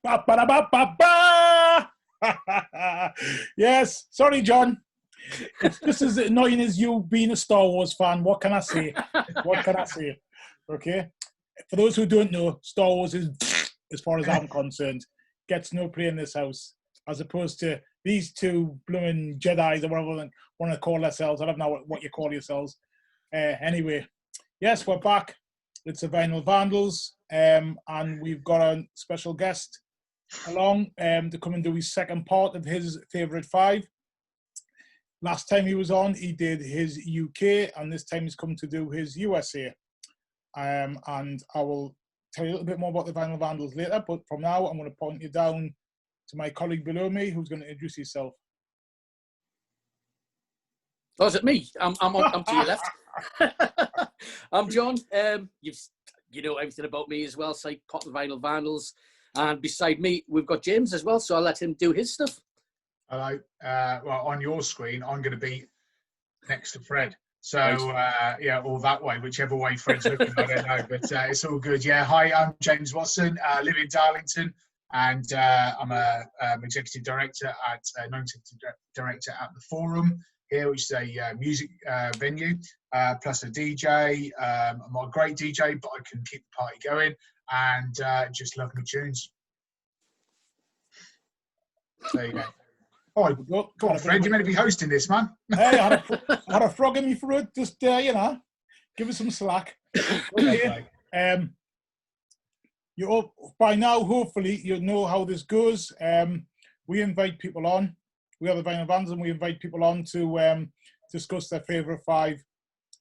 Ba, ba, da, ba, ba, ba. Yes, sorry, John. It's just as annoying as you being a Star Wars fan. What can I say? What can I say? Okay. For those who don't know, Star Wars is, as far as I'm concerned, gets no play in this house, as opposed to these two blooming Jedis or whatever they want to call themselves. I don't know what you call yourselves. Anyway, yes, we're back. It's the Vinyl Vandals, and we've got a special guest along to come and do his second part of his favourite five. Last time he was on, he did his UK, and this time he's come to do his USA. And I will tell you a little bit more about the Vinyl Vandals later, but from now, I'm going to point you down to my colleague below me, who's going to introduce himself. Oh, is it me? I'm to your left. I'm John. You know everything about me as well, so part of the Vinyl Vandals. And beside me, we've got James as well, so I'll let him do his stuff. Hello. Well, on your screen, I'm going to be next to Fred. So, yeah, or that way, whichever way Fred's looking, I don't know, but it's all good. Yeah, hi, I'm James Watson, live in Darlington, and I'm a executive director non-executive director at the Forum here, which is a music venue, plus a DJ. I'm not a great DJ, but I can keep the party going, and just love my tunes. There you go. Oh, go on, Fred. You're meant to be hosting this, man. Hey, I had a frog in me throat. Just, you know, give us some slack. Okay. You all, by now, hopefully, you know how this goes. We invite people on. We are the Vinyl Vandals, and we invite people on to discuss their favourite five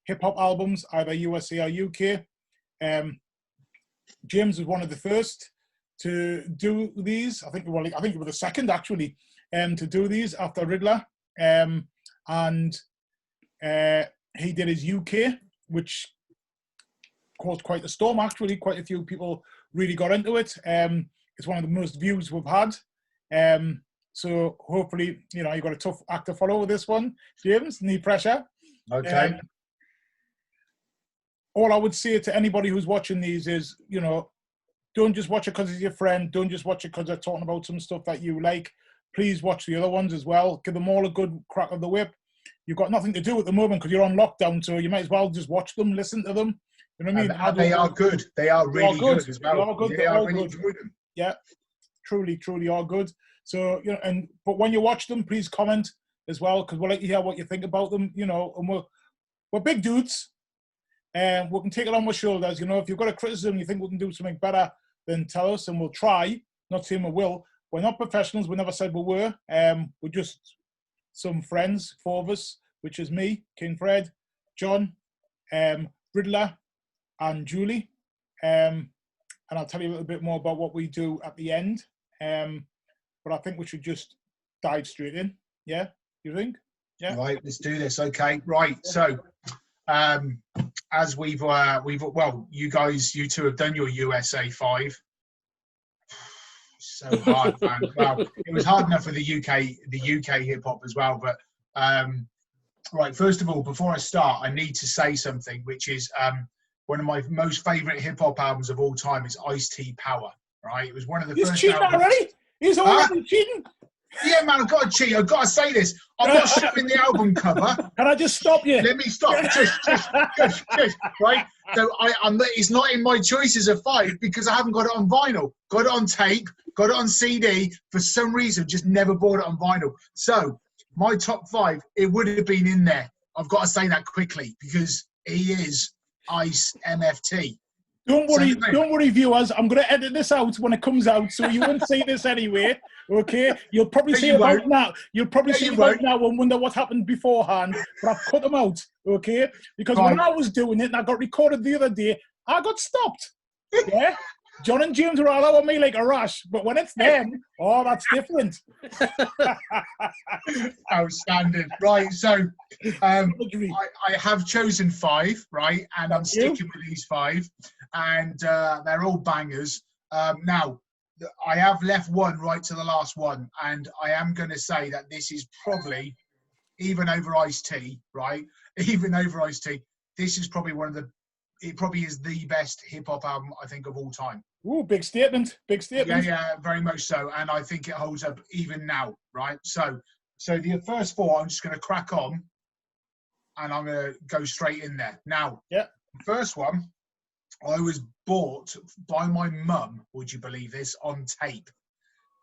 hip-hop albums, either USA or UK. James was one of the first to do these. I think you were the second, actually. To do these after Riddler, and he did his UK, which caused quite a storm. Actually, quite a few people really got into it. It's one of the most views we've had. So hopefully, you know, you've got a tough act to follow with this one, James. Need pressure. Okay. All I would say to anybody who's watching these is, you know, don't just watch it because it's your friend. Don't just watch it because they're talking about some stuff that you like. Please watch the other ones as well. Give them all a good crack of the whip. You've got nothing to do at the moment because you're on lockdown, so you might as well just watch them, listen to them. You know what I mean? And they are good. They are really good as well. They are good. Yeah, I really enjoy them. Yeah, truly are good. So, you know, but when you watch them, please comment as well, because we'd like to hear what you think about them. You know, and we're big dudes, and we can take it on our shoulders. You know, if you've got a criticism, you think we can do something better, then tell us, and we'll try. Not saying we will. We're not professionals. We never said we were. We're just some friends, four of us, which is me, King Fred, John, Riddler, and Julie. And I'll tell you a little bit more about what we do at the end. But I think we should just dive straight in. Yeah, you think? Yeah. Right. Let's do this. Okay. Right. So, as we've well, you two have done your USA 5. So hard, man. Well, it was hard enough for the UK hip hop as well. But right, first of all, before I start, I need to say something, which is one of my most favourite hip hop albums of all time is Ice-T Power. Right, it was one of the first. He's cheating already. He's already cheating. Yeah, man, I've got to cheat. I've got to say this. I'm not showing the album cover. Can I just stop you? Let me stop. Just, right? So it's not in my choices of 5 because I haven't got it on vinyl. Got it on tape, got it on CD. For some reason, just never bought it on vinyl. So my top 5, it would have been in there. I've got to say that quickly because he is Ice MFT. Don't worry, viewers. I'm going to edit this out when it comes out, so you won't see this anyway. Okay, you'll probably see about now. You'll probably see about now and wonder what happened beforehand. But I've cut them out, okay? Because when I was doing it and I got recorded the other day, I got stopped. Yeah, John and James were all over me like a rash, but when it's them, oh, that's different. Outstanding. Right, so I have chosen 5, right, and I'm sticking with these 5, and they're all bangers. Now, I have left one right to the last one, and I am going to say that this is probably, even over Ice-T, right, even over Ice-T, this is probably one of the it probably is the best hip hop album I think of all time. Ooh, big statement. Big statement. Yeah, very much so. And I think it holds up even now, right? So the first four, I'm just going to crack on and I'm going to go straight in there. Now, yeah. The first one, I was bought by my mum, would you believe this, on tape.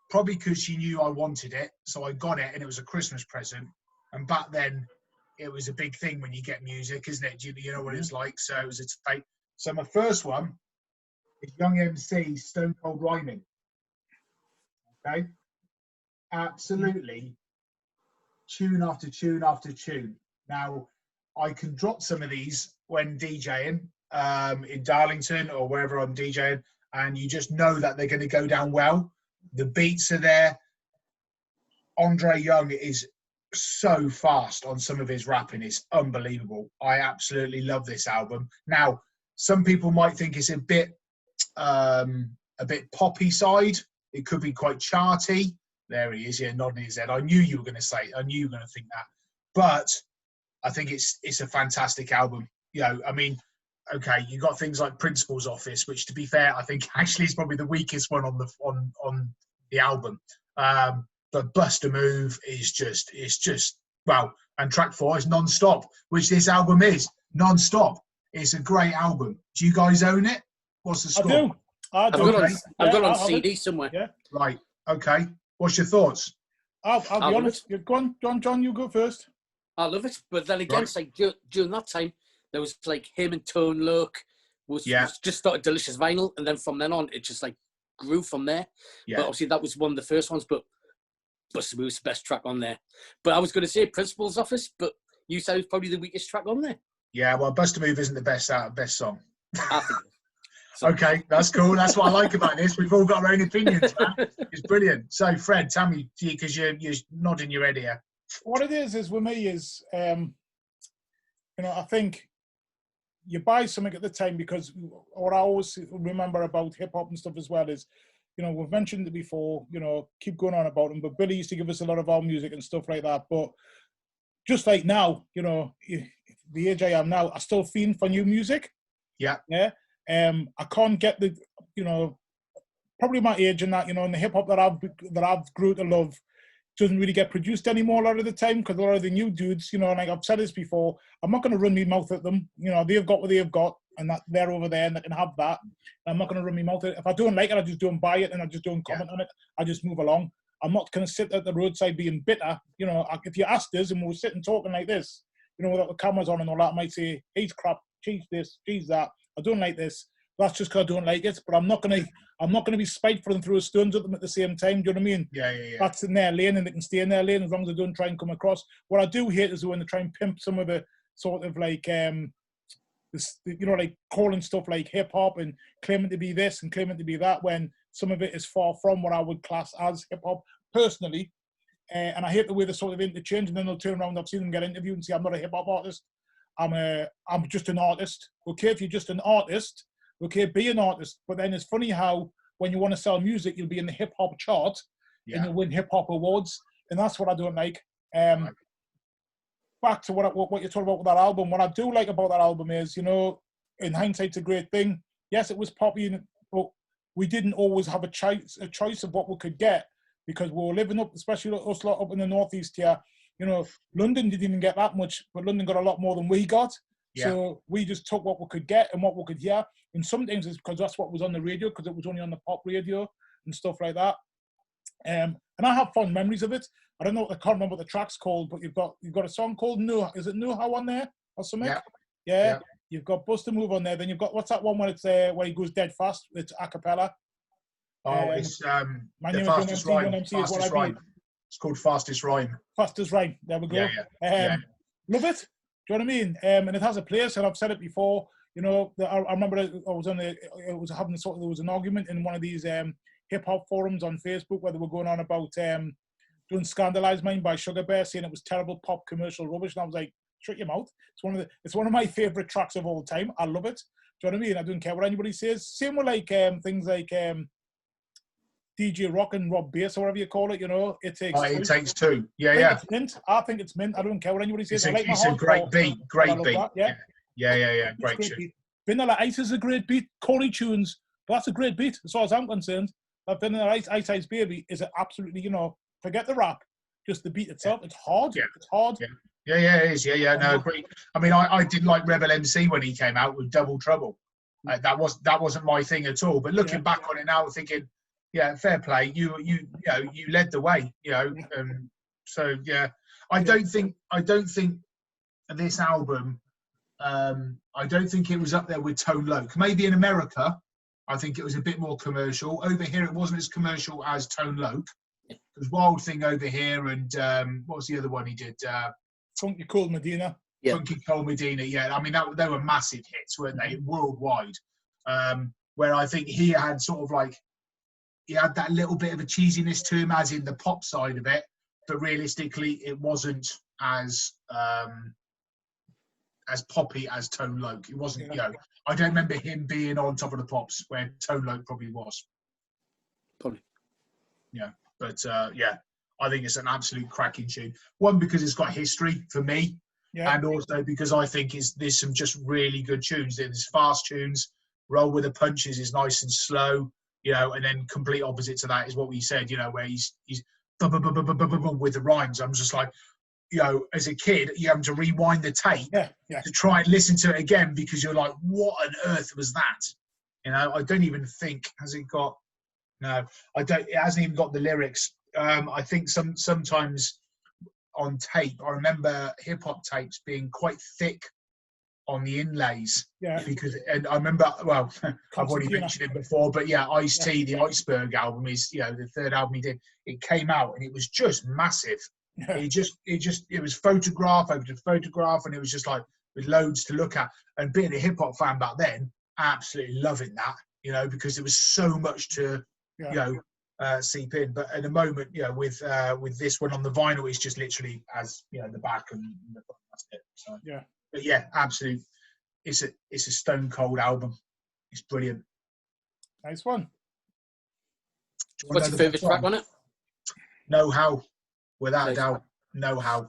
Probably because she knew I wanted it. So I got it and it was a Christmas present. And back then, it was a big thing when you get music, isn't it? You know what it's like. So it was a tape. So my first one is Young MC Stone Cold Rhyming. Okay? Absolutely. Tune after tune after tune. Now, I can drop some of these when DJing in Darlington or wherever I'm DJing, and you just know that they're going to go down well. The beats are there. Andre Young is so fast on some of his rapping. It's unbelievable. I absolutely love this album. Now, some people might think it's a bit poppy side. It could be quite charty. There he is, yeah, nodding his head. I knew you were going to say it. I knew you were going to think that. But I think it's a fantastic album. You know, I mean, okay, you got things like Principal's Office, which, to be fair, I think actually is probably the weakest one on the album. But Bust a Move is just well, and track 4 is Non-Stop, which this album is Non-Stop. It's a great album. Do you guys own it? What's the score? I do. I've got it on CD somewhere. Yeah. Right. Okay. What's your thoughts? I'll be honest. Go on, John, you go first. I love it. But then again, it's like during that time, there was like him and Tone Loc was just started Delicious Vinyl. And then from then on, it just like grew from there. Yeah. But obviously that was one of the first ones. But Bust a Move's the best track on there. But I was going to say Principal's Office, but you said it was probably the weakest track on there. Yeah, well, Bust a Move isn't the best song. I think okay, that's cool. That's what I like about this. We've all got our own opinions, man. It's brilliant. So, Fred, tell me, because you're nodding your head here. What it is with me is, I think you buy something at the time because what I always remember about hip hop and stuff as well is, we've mentioned it before, keep going on about them, but Billy used to give us a lot of our music and stuff like that. But just like now, the age I am now, I still fiend for new music. Yeah. Yeah. I can't get the, probably my age and that, and the hip hop that I've grew to love doesn't really get produced anymore a lot of the time because a lot of the new dudes, like I've said this before, I'm not going to run my mouth at them. They've got what they've got and that they're over there and they can have that. I'm not going to run my mouth at it. If I don't like it, I just don't buy it and I just don't comment on it. I just move along. I'm not going to sit at the roadside being bitter. If you asked us and we were sitting talking like this, without the cameras on and all that, I might say, he's crap, cheese this, cheese that. I don't like this. That's just because I don't like it. But I'm not gonna be spiteful and throw stones at them at the same time. Do you know what I mean? Yeah. That's in their lane and they can stay in their lane as long as they don't try and come across. What I do hate is when they try and pimp some of the sort of like like calling stuff like hip hop and claiming to be this and claiming to be that when some of it is far from what I would class as hip hop personally. And I hate the way they sort of interchange and then they'll turn around. I've seen them get interviewed and say, I'm not a hip hop artist. I'm just an artist. Okay, if you're just an artist, okay, be an artist. But then it's funny how when you want to sell music, you'll be in the hip hop chart and you'll win hip hop awards, and that's what I don't like. Back to what you're talking about with that album. What I do like about that album is, in hindsight, it's a great thing. Yes, it was poppy, but we didn't always have a choice of what we could get because we were living up, especially us lot up in the northeast here. London didn't even get that much, but London got a lot more than we got. Yeah. So we just took what we could get and what we could hear. And sometimes it's because that's what was on the radio, because it was only on the pop radio and stuff like that. And I have fond memories of it. I don't know, I can't remember what the track's called, but you've got a song called No. Is it Know How on there or something? Yeah. You've got Bust a Move on there. Then you've got, what's that one where it's where he goes dead fast? It's a cappella. It's My the name fastest is rhyme. Fastest Rhyme. It's called Fastest Rhyme. Fastest Rhyme. There we go. Love it. Do you know what I mean? And it has a place, and I've said it before. I remember there was an argument in one of these hip hop forums on Facebook where they were going on about doing Scandalise Mine by Sugar Bear, saying it was terrible pop commercial rubbish, and I was like, shut your mouth. It's one of my favourite tracks of all time. I love it. Do you know what I mean? I don't care what anybody says. Same with like things like DJ Rock and Rob Bass or whatever you call it, It Takes Two. Yeah. It's mint. I think it's mint. I don't care what anybody says. It's a great beat. Great beat. Yeah. Great tune. Vanilla Ice is a great beat. Corey Tunes, but that's a great beat as far as I'm concerned. That Vanilla Ice Ice Baby is absolutely, forget the rap, just the beat itself. It's hard. Yeah. It's hard. Yeah, it is. Yeah, no, agree. I mean, I did like Rebel MC when he came out with Double Trouble. That wasn't my thing at all. But looking back on it now, thinking, yeah, fair play. You led the way. So yeah, I don't think this album. I don't think it was up there with Tone Loc. Maybe in America, I think it was a bit more commercial. Over here, it wasn't as commercial as Tone Loc. There's Wild Thing over here, and what was the other one he did? Funky Cold Medina. Yeah. Funky Cold Medina. Yeah, I mean they were massive hits, weren't they, worldwide? Where I think he had sort of like he had that little bit of a cheesiness to him, as in the pop side of it, but realistically, it wasn't as poppy as Tone Loc. It wasn't. I don't remember him being on top of the pops where Tone Loc probably was. Probably. Yeah, but I think it's an absolute cracking tune. One, because it's got history for me, and also because I think there's some just really good tunes. There's fast tunes. Roll with the Punches is nice and slow, and then complete opposite to that is what we said, where he's with the rhymes. I'm just like, as a kid, you have to rewind the tape to try and listen to it again because you're like, what on earth was that? I don't even think it hasn't even got the lyrics. I think sometimes on tape, I remember hip hop tapes being quite thick on the inlays. Yeah. And I remember, well, I've already mentioned it before, but Ice-T, the Iceberg album is, the third album he did. It came out and it was just massive. Yeah. It was photograph over photograph, and it was just like with loads to look at. And being a hip hop fan back then, absolutely loving that, because there was so much to, seep in. But at the moment, with this one on the vinyl, it's just literally as the back and the front. That's it. So but absolutely, it's a stone cold album. It's brilliant. Nice one. What's your favourite track on it? Know How, without a doubt. Know How.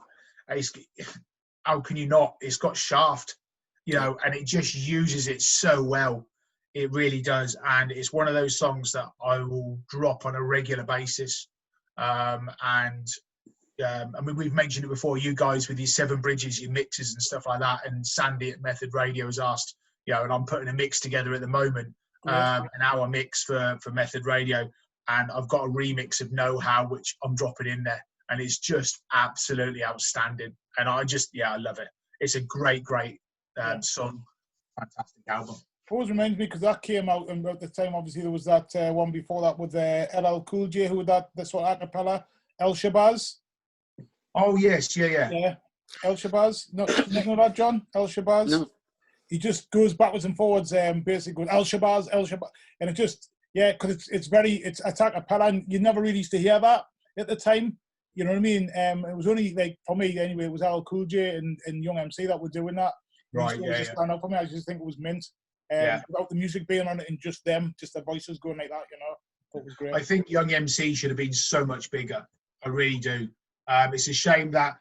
How can you not? It's got Shaft, and it just uses it so well. It really does, and it's one of those songs that I will drop on a regular basis. I mean, we've mentioned it before, you guys with your Seven Bridges, your mixes and stuff like that, and Sandy at Method Radio has asked, and I'm putting a mix together at the moment, an hour mix for Method Radio, and I've got a remix of Know How, which I'm dropping in there, and it's just absolutely outstanding, and I love it. It's a great song, fantastic album. Always reminds me, because that came out, and at the time, obviously, there was that one before that with LL Cool J, who had that sort of acapella, El Shabazz. Oh, yes, yeah. El Shabazz. No, you know that, John? El Shabazz? No. He just goes backwards and forwards, basically, El Shabazz. And it just, because it's acapella, and you never really used to hear that at the time. You know what I mean? It was only, like, for me, anyway, it was LL Cool J and Young MC that were doing that. Right, just stand up for me. I just think it was mint. Without the music being on it and just them, just the voices going like that, it was great. I think Young MC should have been so much bigger. I really do. It's a shame that,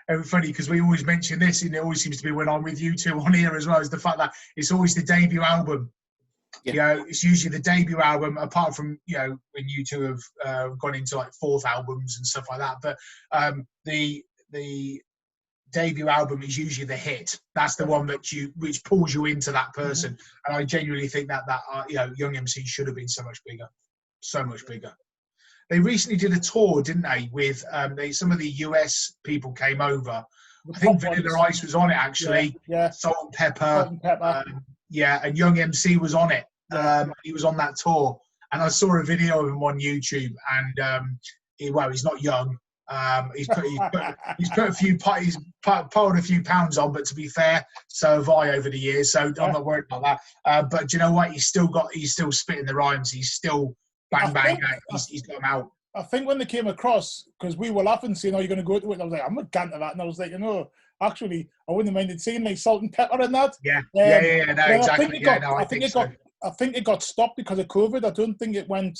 it's funny because we always mention this, and it always seems to be when I'm with you two on here as well, is the fact that it's always the debut album. Yeah. It's usually the debut album, apart from, when you two have gone into like fourth albums and stuff like that. But the debut album is usually the hit. That's the one which pulls you into that person. And I genuinely think that Young MC should have been so much bigger. They recently did a tour, didn't they? With some of the US people came over. I think Vanilla Ice was on it actually. Yeah. Salt and Pepper. And Young MC was on it. He was on that tour, and I saw a video of him on YouTube. And he's not young. He's piled a few pounds on, but to be fair, so have I over the years. So I'm not worried about that. But do you know what? He's still spitting the rhymes. He's still bang. He's got them out. I think when they came across, because we were laughing, saying, "Oh, you're going to go to it," and I was like, "I'm not going to that," and I was like, actually, I wouldn't have minded seeing like Salt and Pepper in that. No, exactly. I think it got stopped because of COVID. I don't think it went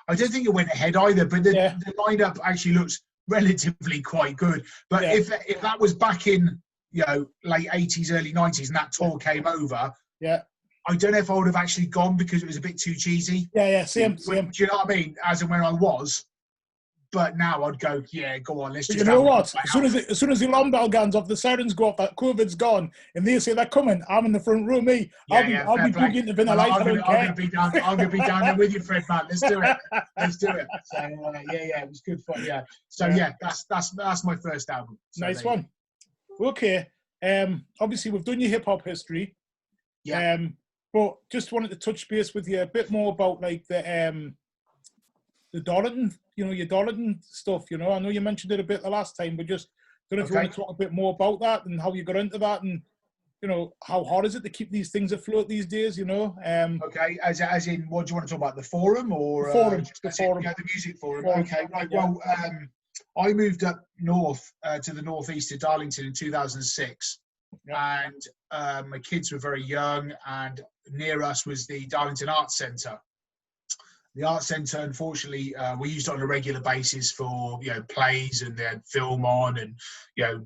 ahead either. But the lineup actually looks relatively quite good. But if that was back in late 80s, early 90s, and that tour came over, Yeah. I don't know if I would have actually gone because it was a bit too cheesy. Yeah, same. Do you know what I mean? As and when I was. But now I'd go, yeah, go on, let's But just. you know what? As soon as the alarm bell goes off, the sirens go off, that COVID's gone, and they say they're coming. I'm in the front row, me. I'll be boogieing to Vinyl Life. I'm gonna be down there with you, Fred, man. Let's do it. Let's do it. So it was good fun. Yeah. So that's my first album. So nice one. Okay. Obviously we've done your hip hop history. Yeah. But just wanted to touch base with you a bit more about like the Darlington, your Darlington stuff, I know you mentioned it a bit the last time, but just don't know if you want to talk a bit more about that and how you got into that and, how hard is it to keep these things afloat these days, Okay, as in, what do you want to talk about, the forum or? The forum. The music forum. Okay, right, well, I moved up north to the northeast of Darlington in 2006. Yeah. And my kids were very young, and near us was the Darlington Arts Centre. The Arts Centre, unfortunately, we used it on a regular basis for, plays, and they had film on and,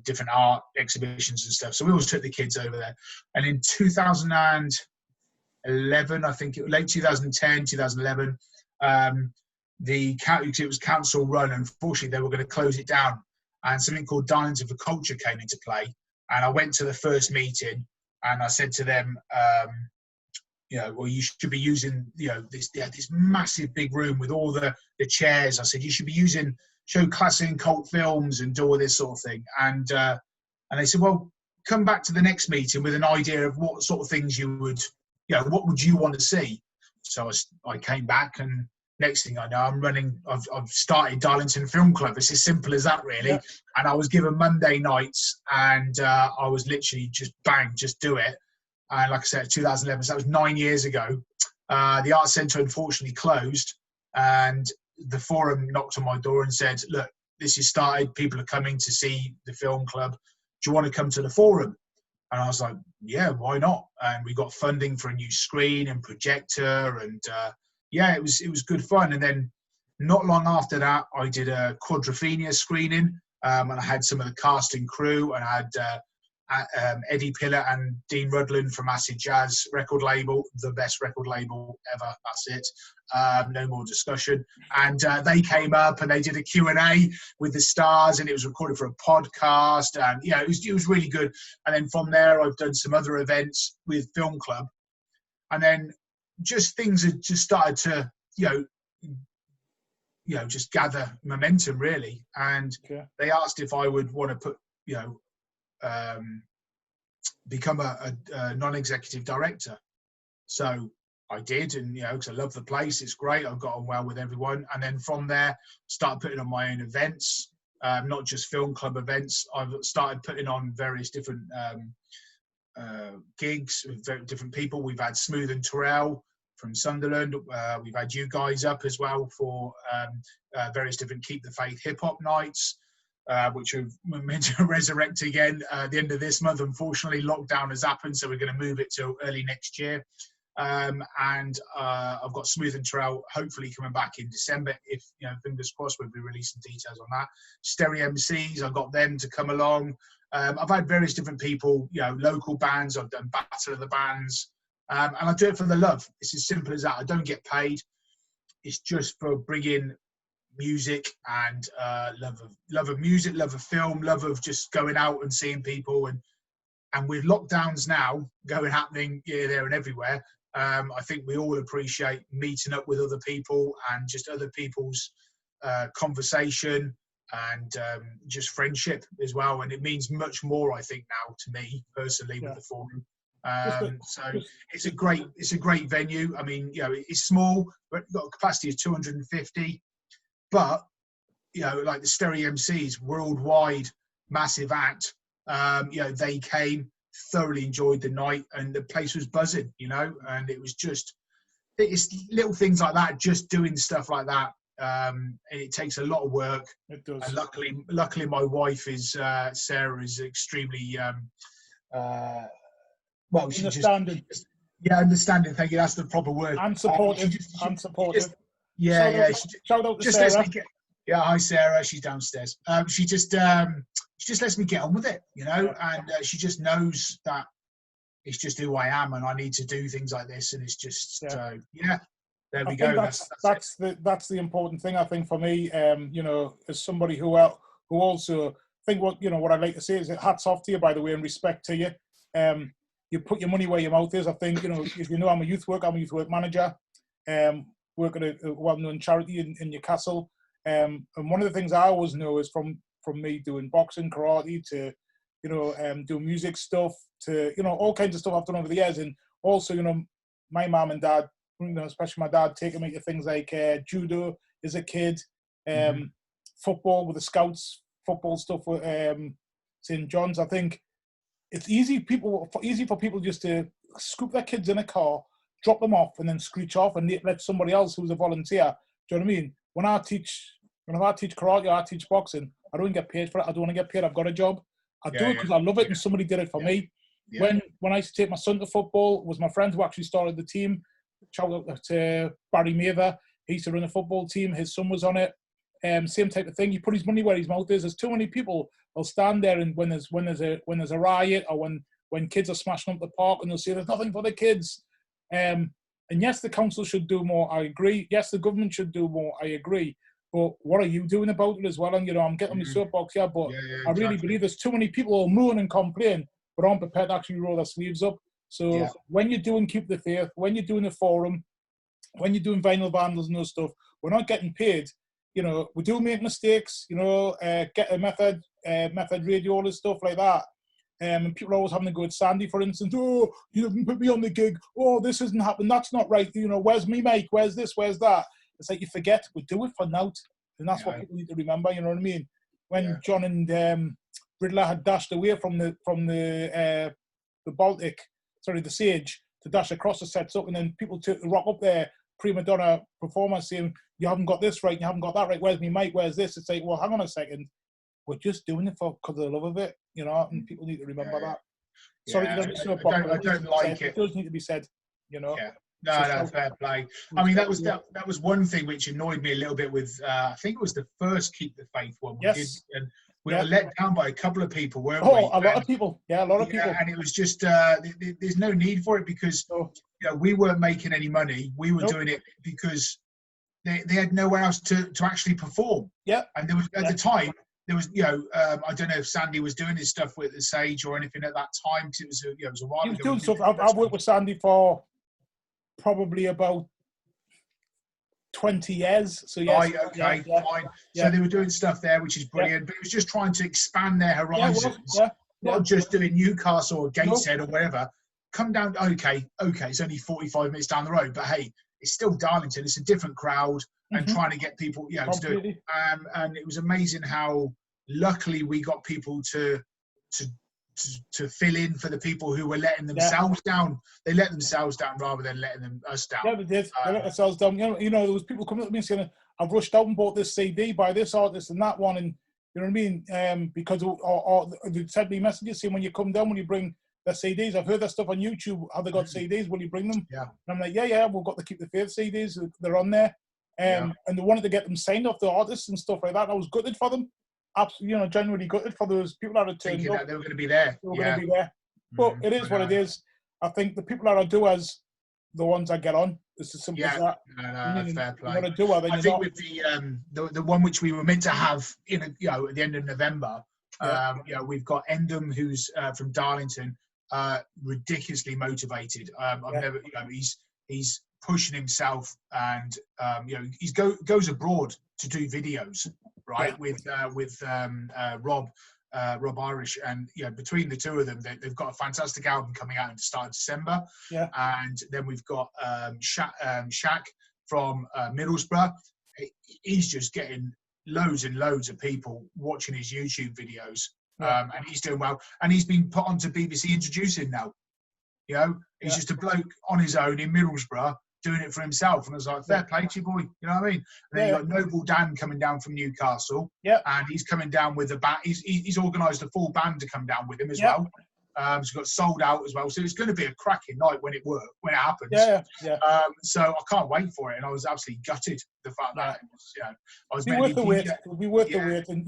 different art exhibitions and stuff. So we always took the kids over there. And in 2011, I think, late 2010, 2011, it was council run. Unfortunately, they were going to close it down. And something called Darlington for Culture came into play. And I went to the first meeting and I said to them, well, you should be using, this massive big room with all the chairs. I said, you should be show classic and cult films and do all this sort of thing. And they said, well, come back to the next meeting with an idea of what sort of things you would, what would you want to see? So I came back, and next thing I know, I've started Darlington Film Club. It's as simple as that, really. Yeah. And I was given Monday nights, and I was literally just do it. And like I said, 2011, so that was 9 years ago. The Arts Centre unfortunately closed, and the forum knocked on my door and said, look, this is started. People are coming to see the film club. Do you want to come to the forum? And I was like, yeah, why not? And we got funding for a new screen and projector, and it was good fun. And then not long after that, I did a Quadrophenia screening, and I had some of the cast and crew, and I had Eddie Pillett and Dean Rudland from Acid Jazz record label, the best record label ever. That's it. No more discussion. And they came up and they did a Q&A with the stars, and it was recorded for a podcast. And it was really good. And then from there, I've done some other events with Film Club, and then just things had just started to just gather momentum, really. And they asked if I would want to put become a non-executive director. So I did, and because I love the place, it's great. I've got on well with everyone, and then from there, started putting on my own events, not just film club events. I've started putting on various different gigs with very different people. We've had Smooth and Terrell from Sunderland. We've had you guys up as well for various different Keep the Faith hip hop nights. Which we're meant to resurrect again at the end of this month. Unfortunately, lockdown has happened, so we're going to move it till early next year. And I've got Smooth and Terrell hopefully coming back in December. If fingers crossed, we'll be releasing details on that. Stereo MCs, I've got them to come along. I've had various different people, local bands. I've done Battle of the Bands, and I do it for the love. It's as simple as that. I don't get paid. It's just for bringing music and love of music, love of film, love of just going out and seeing people, and with lockdowns now happening here, there, and everywhere, I think we all appreciate meeting up with other people and just other people's conversation and just friendship as well. And it means much more, I think, now to me personally with the forum. So it's a great venue. I mean, it's small, but got a capacity of 250. But, like the Stereo MCs, worldwide, massive act, they came, thoroughly enjoyed the night, and the place was buzzing, and it was it's little things like that, just doing stuff like that. And it takes a lot of work. It does. And luckily my wife is, Sarah, is extremely, understanding. Understanding. Thank you. That's the proper word. And supportive. Shout out to Sarah. Hi Sarah. She's downstairs. She just lets me get on with it, and she just knows that it's just who I am, and I need to do things like this, and it's just there we I go. think that's the important thing, I think, for me. You know, as somebody who also think what I'd like to say is hats off to you, by the way, and respect to you. You put your money where your mouth is. I think, if you know, I'm a youth work manager, work at a well-known charity in Newcastle. And one of the things I always know is from me doing boxing, karate, to doing music stuff, to all kinds of stuff I've done over the years, and also my mum and dad, especially my dad, taking me to things like judo as a kid, football with the Scouts, football stuff with St. John's. I think it's easy for people just to scoop their kids in a car, drop them off, and then screech off and let somebody else who's a volunteer. Do you know what I mean? When I teach karate, I teach boxing, I don't get paid for it. I don't want to get paid. I've got a job. I do it because I love it, and somebody did it for me. Yeah. When I used to take my son to football, it was my friend who actually started the team. Shout out to Barry Mather. He used to run a football team. His son was on it. Same type of thing. You put his money where his mouth is. There's too many people will stand there, and when there's a riot, or when kids are smashing up the park, and they'll say there's nothing for the kids. And yes, the council should do more. I agree. Yes, the government should do more. I agree. But what are you doing about it as well? And I'm getting my soapbox here, but I really believe there's too many people who moan and complain, but aren't prepared to actually roll their sleeves up. So when you're doing Keep the Faith, when you're doing a forum, when you're doing Vinyl Vandals and those stuff, we're not getting paid. We do make mistakes. Get a method radio, all this stuff like that. And people are always having to go at Sandy, for instance. Oh, you didn't put me on the gig. Oh, this isn't happening. That's not right. Where's me, Mike? Where's this? Where's that? It's like you forget. We do it for now, and that's what people need to remember. You know what I mean? When John and Riddler had dashed away from the Baltic, the Sage, to dash across the sets up, and then people took the rock up there, prima donna performance, saying, "You haven't got this right. You haven't got that right. Where's me, Mike? Where's this?" It's like, well, hang on a second. We're just doing it because of the love of it, and people need to remember that. Sorry, I don't like it. It does need to be said, Yeah. No, fair play. I mean, that was one thing which annoyed me a little bit with. I think it was the first Keep the Faith one we did, and we were let down by a couple of people, weren't we? A lot of people. Yeah, a lot of people. And it was just there's no need for it because we weren't making any money. We were doing it because they had nowhere else to actually perform. Yeah. And there was at the time. There was, I don't know if Sandy was doing his stuff with the Sage or anything at that time because it was a while ago. He was doing stuff. I've worked with Sandy for probably about 20 years. So yes. Right, okay, fine. So they were doing stuff there, which is brilliant. But it was just trying to expand their horizons, not just doing Newcastle or Gateshead or whatever. Come down. Okay, it's only 45 minutes down the road, but hey, it's still Darlington. It's a different crowd. And trying to get people, to do it. And it was amazing how luckily we got people to fill in for the people who were letting themselves down. They let themselves down rather than letting us down. Yeah, they did. They let themselves down. There was people coming up to me saying, "I've rushed out and bought this CD by this artist and that one," and you know what I mean? Because or they sent me messages saying, "When you come down, when you bring their CDs, I've heard their stuff on YouTube. Have they got CDs? Will you bring them?" Yeah. And I'm like, yeah, we've got to Keep the Faith CDs. They're on there. And they wanted to get them signed off, the artists and stuff like that. I was gutted for them. Absolutely, genuinely gutted for those people that had turned thinking up. That they were going to be there. They were going to be there. But it is what it is. I think the people that I do as the ones that get on. It's as simple as that. No, fair play. You're do well, then I think with the one which we were meant to have in at the end of November, we've got Endham, who's from Darlington, ridiculously motivated. I've never, he's pushing himself, and he goes abroad to do videos, right? With Rob Irish, and between the two of them, they've got a fantastic album coming out in the start of December. And then we've got Shaq from Middlesbrough. He's just getting loads and loads of people watching his YouTube videos, and he's doing well. And he's been put onto BBC Introducing now. He's just a bloke on his own in Middlesbrough doing it for himself, and I was like, fair play to you, boy. You know what I mean? And then you got Noble Dan coming down from Newcastle, and he's coming down with a band. He's organised a full band to come down with him as well. So we've got Sold Out as well. So it's going to be a cracking night when it happens. So I can't wait for it, and I was absolutely gutted the fact that it was, I was worth the wait. It'll be worth the wait, and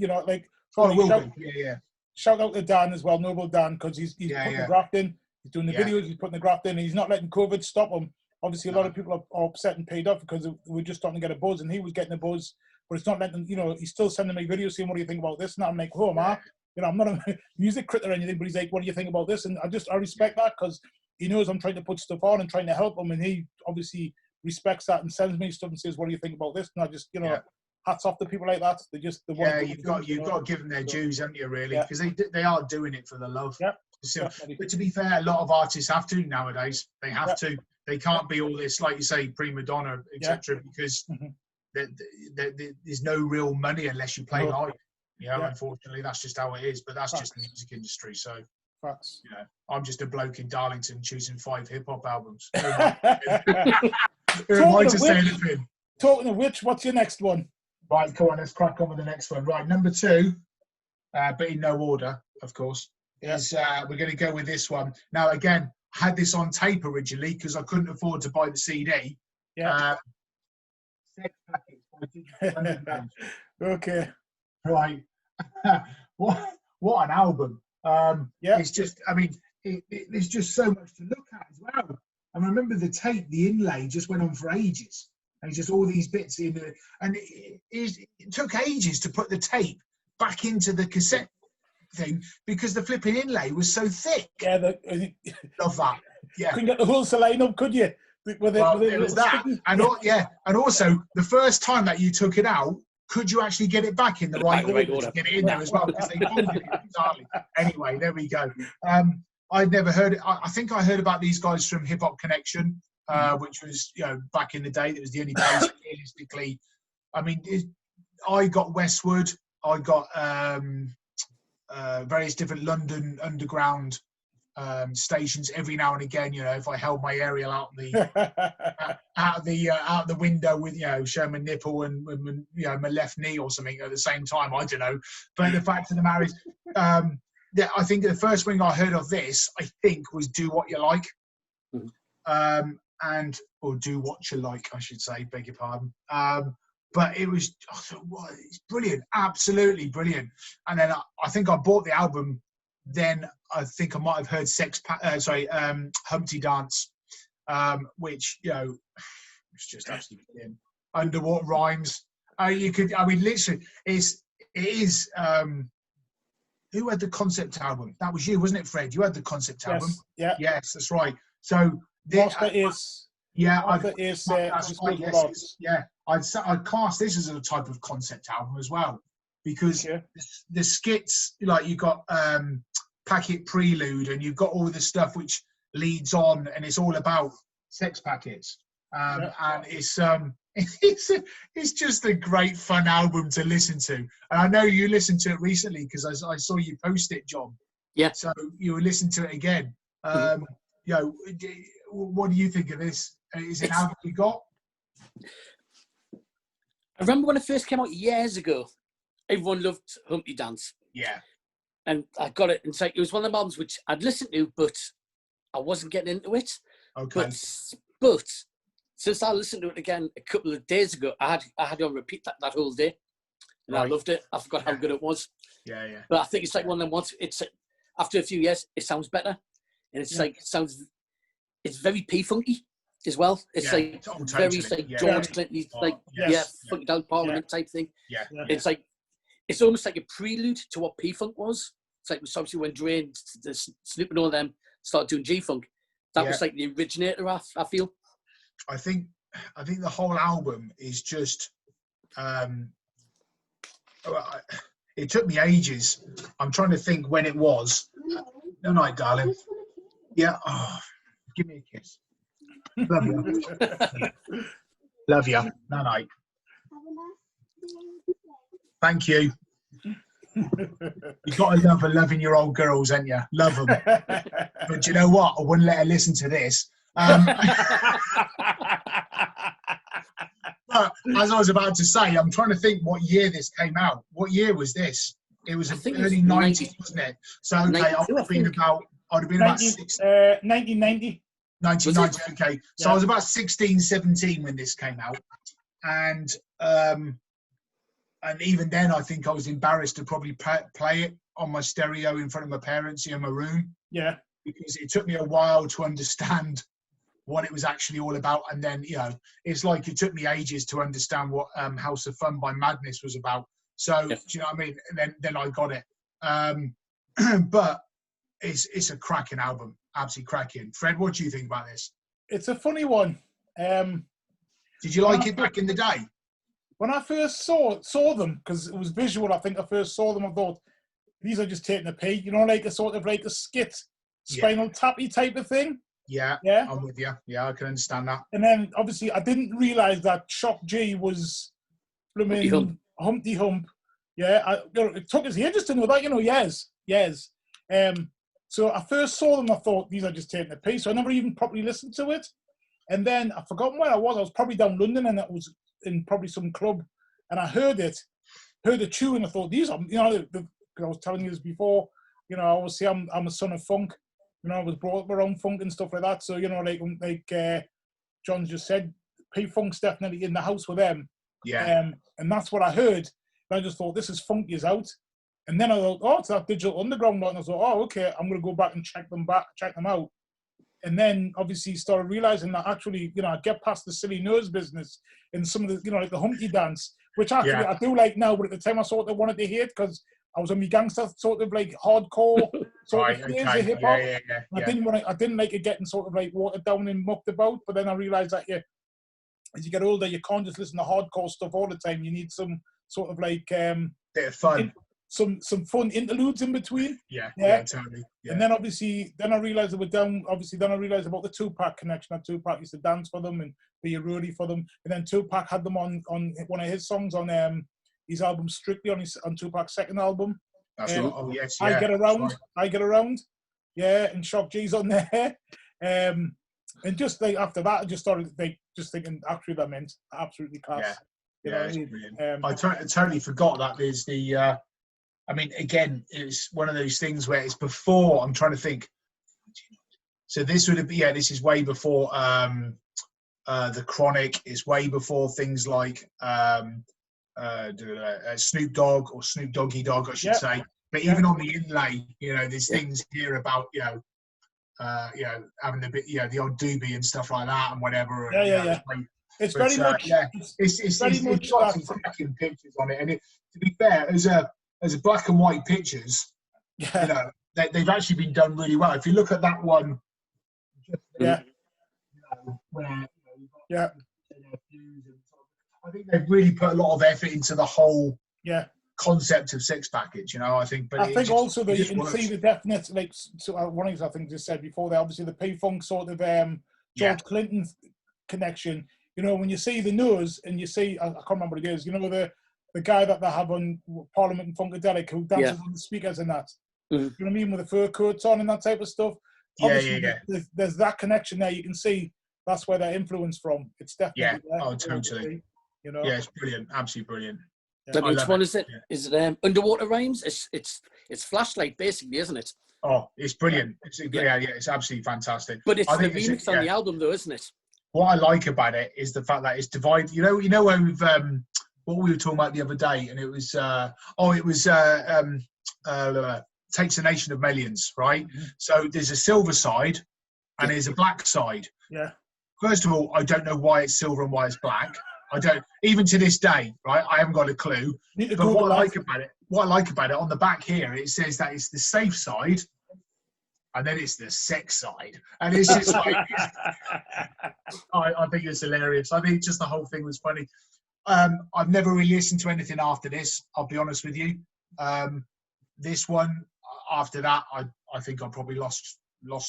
shout out to Dan as well, Noble Dan, because he's put the graft in. He's doing the videos, he's putting the graft in, and he's not letting COVID stop him. Obviously, a lot of people are upset and paid off because we're just starting to get a buzz, and he was getting a buzz, but it's not letting, he's still sending me videos saying, what do you think about this? And I'm like, oh, man, I'm not a music critic or anything, but he's like, what do you think about this? And I respect that because he knows I'm trying to put stuff on and trying to help him, and he obviously respects that and sends me stuff and says, what do you think about this? And I just, hats off to people like that. They just, you've got to give them their dues, haven't you, really? Because they are doing it for the love. Yeah. So, but to be fair, a lot of artists have to nowadays. They have to. They can't be all this, like you say, prima donna, etc. Because there's no real money unless you play live. Unfortunately, that's just how it is. But that's just the music industry. So, I'm just a bloke in Darlington choosing 5 hip hop albums. Who am I to say anything? Talking of which, what's your next one? Right, come on, let's crack on with the next one. Right, number 2, but in no order, of course, is we're going to go with this one. Now, again, I had this on tape originally because I couldn't afford to buy the CD. Yeah. Sex Packets by Vinyl Vandals. Okay. Right. What an album. It's just, I mean, there's just so much to look at as well. And I remember the tape, the inlay just went on for ages. And just all these bits in it. And it took ages to put the tape back into the cassette thing because the flipping inlay was so thick. Yeah, love that. Yeah, couldn't get the whole line up, could you? It was that, and also the first time that you took it out, could you actually get it back in the right order to get it in there as well? Because they folded it bizarrely. Anyway, there we go. I'd never heard it. I think I heard about these guys from Hip Hop Connection, which was back in the day. That was the only place realistically. I mean, I got Westwood. I got various different London underground stations every now and again. If I held my aerial out the window with showing my nipple and my left knee or something at the same time, I don't know. But the fact of the matter is, I think the first thing I heard of this, I think, was "Do What You Like," or "Do What You Like," I should say. Beg your pardon. But I thought, wow, it's brilliant, absolutely brilliant. And then I think I bought the album. Then I think I might have heard Humpty Dance, which it's just absolutely brilliant. Underwater Rhymes. Literally, it is. Who had the concept album? That was you, wasn't it, Fred? You had the concept album. Yeah. Yes, that's right. So I'd class this as a type of concept album as well, because the skits, like you got Packet Prelude, and you've got all the stuff which leads on, and it's all about Sex Packets, and it's just a great fun album to listen to. And I know you listened to it recently because I saw you post it, John. Yeah. So you were listening to it again. What do you think of this? Is it an album you got? I remember when it first came out years ago, everyone loved Humpty Dance. Yeah. And I got it. And it was one of the albums which I'd listened to, but I wasn't getting into it. Okay. But since I listened to it again a couple of days ago, I had it on repeat that whole day. And I loved it. I forgot how good it was. Yeah. But I think it's like one of them ones, after a few years, it sounds better. And it's it's very P-funky as well. It's very George Clinton, Funky Down Parliament type thing. Yeah. It's almost like a prelude to what P-funk was. It's like obviously when Dre, Snoop and all them started doing G-funk. That was like the originator, I feel. I think the whole album is just it took me ages. I'm trying to think when it was. No night, darling. Yeah. Oh, give me a kiss. Love you. Love you. No night. Thank you. You've got to love 11-year-old girls, ain't you? Love them. But you know what? I wouldn't let her listen to this. But as I was about to say, I'm trying to think what year this came out. What year was this? It was early 90s, wasn't it? So, okay, I would have been about 1990. 1990, okay. So I was about 16, 17 when this came out. And even then, I think I was embarrassed to probably play it on my stereo in front of my parents in my room. Yeah. because it took me a while to understand what it was actually all about. And then, it's like it took me ages to understand what House of Fun by Madness was about. So, do you know what I mean? And then I got it. But it's a cracking album, absolutely cracking. Fred, what do you think about this? It's a funny one. Did you like it back in the day? When I first saw them, because it was visual, I think I first saw them, I thought, these are just taking a pee, like a sort of like a skit, Spinal Tappy type of thing. Yeah, I'm with you. Yeah, I can understand that. And then, obviously, I didn't realise that Shock G was Humpty Hump. Yeah, it took us ages to know that, yes. So I first saw them, I thought, these are just taking a piece. So I never even properly listened to it. And then I've forgotten where I was. I was probably down London, and it was in probably some club. And I heard the tune, and I thought, these are, because I was telling you this before, obviously I'm a son of funk. I was brought up around funk and stuff like that. So, like John just said, P-Funk's definitely in the house with them. Yeah. And that's what I heard. And I just thought, this is funky as out. And then I thought, oh, it's that Digital Underground lot. And I thought, oh, okay, I'm going to go back and check them out. And then obviously started realizing that actually, I get past the silly nose business and some of the, like the Humpty dance, which actually I do like now, but at the time I sort of wanted to hate because I was on my gangster sort of like hardcore sort of phase of hip hop. I didn't like it getting sort of like watered down and mucked about. But then I realized that as you get older, you can't just listen to hardcore stuff all the time. You need some sort of like bit of fun. Some fun interludes in between. Yeah, totally. Yeah. And then obviously, then I realized they were down. Obviously, then I realized about the Tupac connection. That Tupac used to dance for them and be a roadie for them. And then Tupac had them on one of his songs on his album Strictly on Tupac's second album. That's right. Oh yes, I Get Around. Yeah, and Shock G's on there. And just like after that, I just started just thinking actually that meant absolutely class. Yeah, it's brilliant. I totally forgot that there's the. I mean, again, it's one of those things where it's before. I'm trying to think. So this would be this is way before the Chronic. It's way before things like Snoop Dogg or Snoop Doggy Dogg, I should say. But even on the inlay, there's things here about having the bit, the old doobie and stuff like that and whatever. It's very much. It's got some cracking pictures on it, and to be fair, as a black and white pictures, they've actually been done really well. If you look at that one, I think they've really put a lot of effort into the whole concept of Six Package. I think. But I think also that you can see the definite, like one of these I think just said before, there obviously the P-Funk sort of George Clinton connection. When you see the nose and you see, I can't remember what it is. The guy that they have on Parliament and Funkadelic who dances on the speakers and that. You know what I mean? With the fur coats on and that type of stuff. There's that connection there. You can see that's where they're influenced from. It's definitely there. Oh, totally. Yeah, it's brilliant. Absolutely brilliant. Which one is it? Is it Underwater Rhymes? It's Flashlight, basically, isn't it? Oh, it's brilliant. It's absolutely fantastic. But it's the remix on the album, though, isn't it? What I like about it is the fact that it's divided. You know where we've what we were talking about the other day, and it was Takes a Nation of Millions, right? Mm-hmm. So there's a silver side and there's a black side. Yeah. First of all, I don't know why it's silver and why it's black. I don't, even to this day, right? I haven't got a clue. But what I like about it, on the back here, it says that it's the safe side, and then it's the sex side, and it's just like, I think it's hilarious. I think just the whole thing was funny. I've never really listened to anything after this. I'll be honest with you. This one, after that, I think I probably lost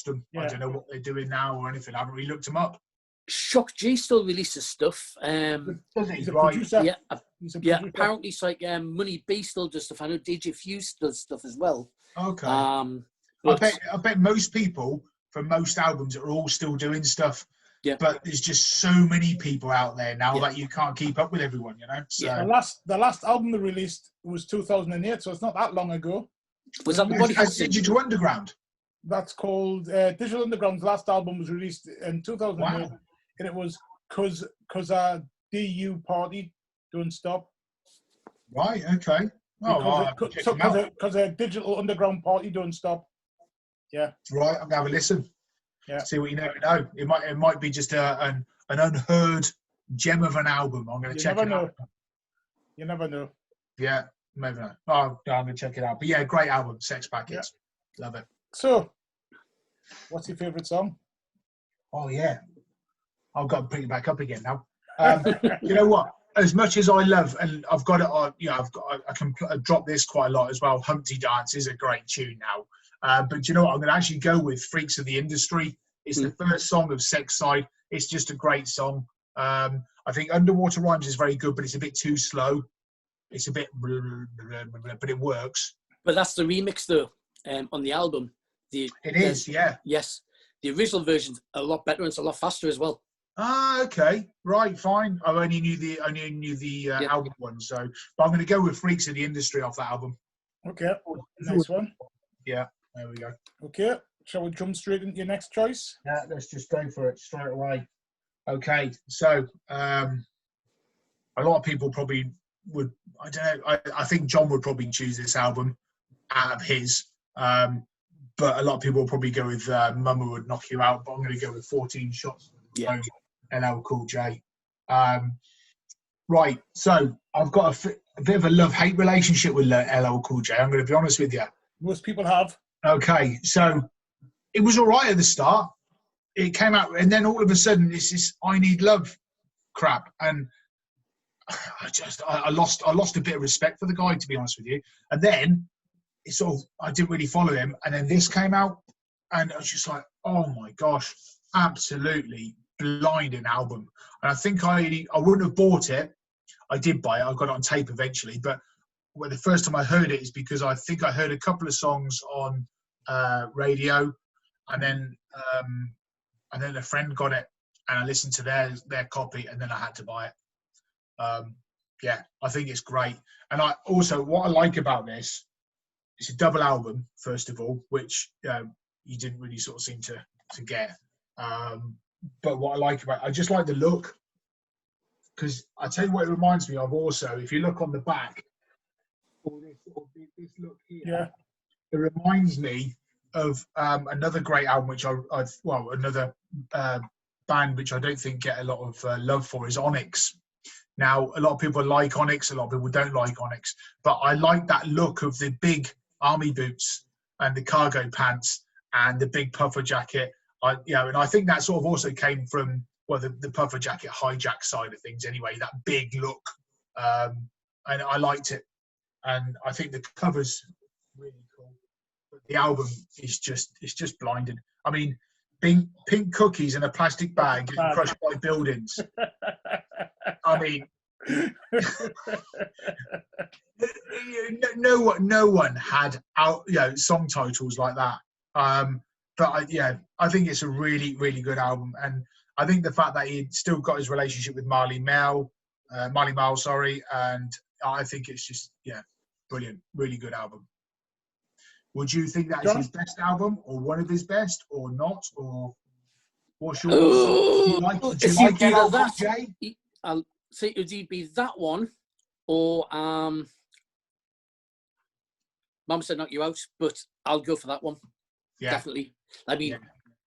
them. Yeah. I don't know what they're doing now or anything. I haven't really looked them up. Shock G still releases stuff. He's a producer. Yeah. Apparently, it's like Money B still does stuff. I know DJ Fuse does stuff as well. Okay. I bet most people from most albums are all still doing stuff. Yeah. But there's just so many people out there now that you can't keep up with everyone, So the last album they released was 2008, so it's not that long ago. Was that the Body Digital Underground? That's called Digital Underground's last album was released in 2008, and it was cause our DU party don't stop. Right. Okay. Because a Digital Underground party don't stop. Yeah. Right, I'm gonna have a listen. Yeah. See what you never know. It might be just an unheard gem of an album. I'm gonna check it out. You never know. Yeah, maybe not. Oh, I'm gonna check it out. But yeah, great album, Sex Packets. Yeah. Love it. So, what's your favourite song? Oh yeah, I've got to bring it back up again now. You know what? As much as I love, and I've got it on, I can drop this quite a lot as well. Humpty Dance is a great tune now. But you know what? I'm going to actually go with Freaks of the Industry. It's the first song of Sex Side. It's just a great song. I think Underwater Rhymes is very good, but it's a bit too slow. It's a bit, but it works. But that's the remix though, on the album. It is, yeah. Yes. The original version's a lot better and it's a lot faster as well. Ah, okay, right, fine. I only knew the album one, so but I'm going to go with Freaks of the Industry off that album. Okay, nice one. Yeah, there we go. Okay, shall we jump straight into your next choice? Yeah, let's just go for it straight away. Okay, so a lot of people probably would. I don't know. I think John would probably choose this album out of his. But a lot of people will probably go with Mama Would Knock You Out. But I'm going to go with 14 Shots. Yeah. LL Cool J. Right, so I've got a bit of a love-hate relationship with LL Cool J. I'm going to be honest with you. Most people have. Okay, so it was all right at the start. It came out, and then all of a sudden, it's this "I Need Love" crap, and I lost a bit of respect for the guy, to be honest with you. And then it's sort of, I didn't really follow him, and then this came out, and I was just like, oh my gosh, absolutely blinding album. And I think I wouldn't have bought it. I did buy it. I got it on tape eventually, but the first time I heard it is because I think I heard a couple of songs on radio, and then a friend got it, and I listened to their copy, and then I had to buy it. Yeah, I think it's great. And I also, what I like about this, it's a double album, first of all, which you didn't really sort of seem to get. But what I like about it, I just like the look, because I tell you what it reminds me of also, if you look on the back, this look here, yeah, it reminds me of another great album, which another band which I don't think get a lot of love for is Onyx. Now, a lot of people like Onyx, a lot of people don't like Onyx, but I like that look of the big army boots and the cargo pants and the big puffer jacket. And I think that sort of also came from, the puffer jacket hijack side of things anyway, that big look. And I liked it. And I think the cover's really cool. But the album is just blinding. I mean, pink cookies in a plastic bag getting crushed by buildings. I mean, no one had song titles like that. But I think it's a really, really good album, and I think the fact that he still got his relationship with Marley Marl, and I think it's just brilliant, really good album. Would you think that's his best album, or one of his best, or not, or what's your? Do you like that? Jay? I'll say it would be that one, or Mum Said Knock You Out, but I'll go for that one. Yeah. Definitely. I mean,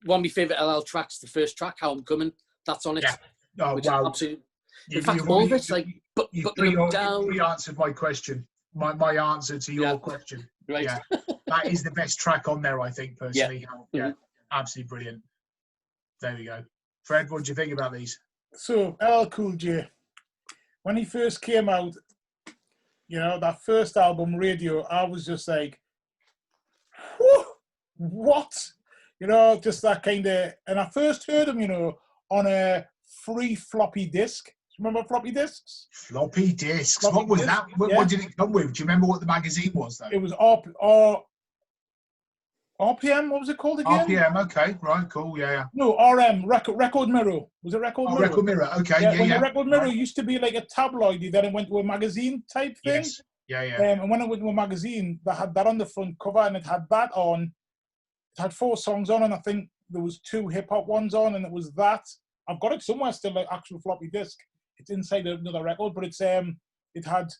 one of my favourite LL tracks, the first track, How I'm Coming, that's on it. Yeah. Oh, wow. Absolutely. In fact, all of it's like, you've pre-answered my question, my answer to your question. Right. Yeah. That is the best track on there, I think, personally. Yeah. Absolutely brilliant. There we go. Fred, what do you think about these? So, LL Cool J, when he first came out, that first album, Radio, I was just like, whew, what? Just that kind of, and I first heard him, on a free floppy disk. Remember floppy disks? Floppy disks. What was that? What did it come with? Do you remember what the magazine was, though? It was RPM. What was it called again? RPM. Okay, right, cool. Yeah. No, RM. Record Mirror. Was it Record Mirror? Record Mirror. Okay. The Record Mirror used to be like a tabloid. Then it went to a magazine type thing. Yes. Yeah. And when it went to a magazine, they had that on the front cover, and it had that on. It had 4 songs on, and I think there was 2 hip hop ones on, and it was that. I've got it somewhere still, like actual floppy disk. It's inside another record, but it had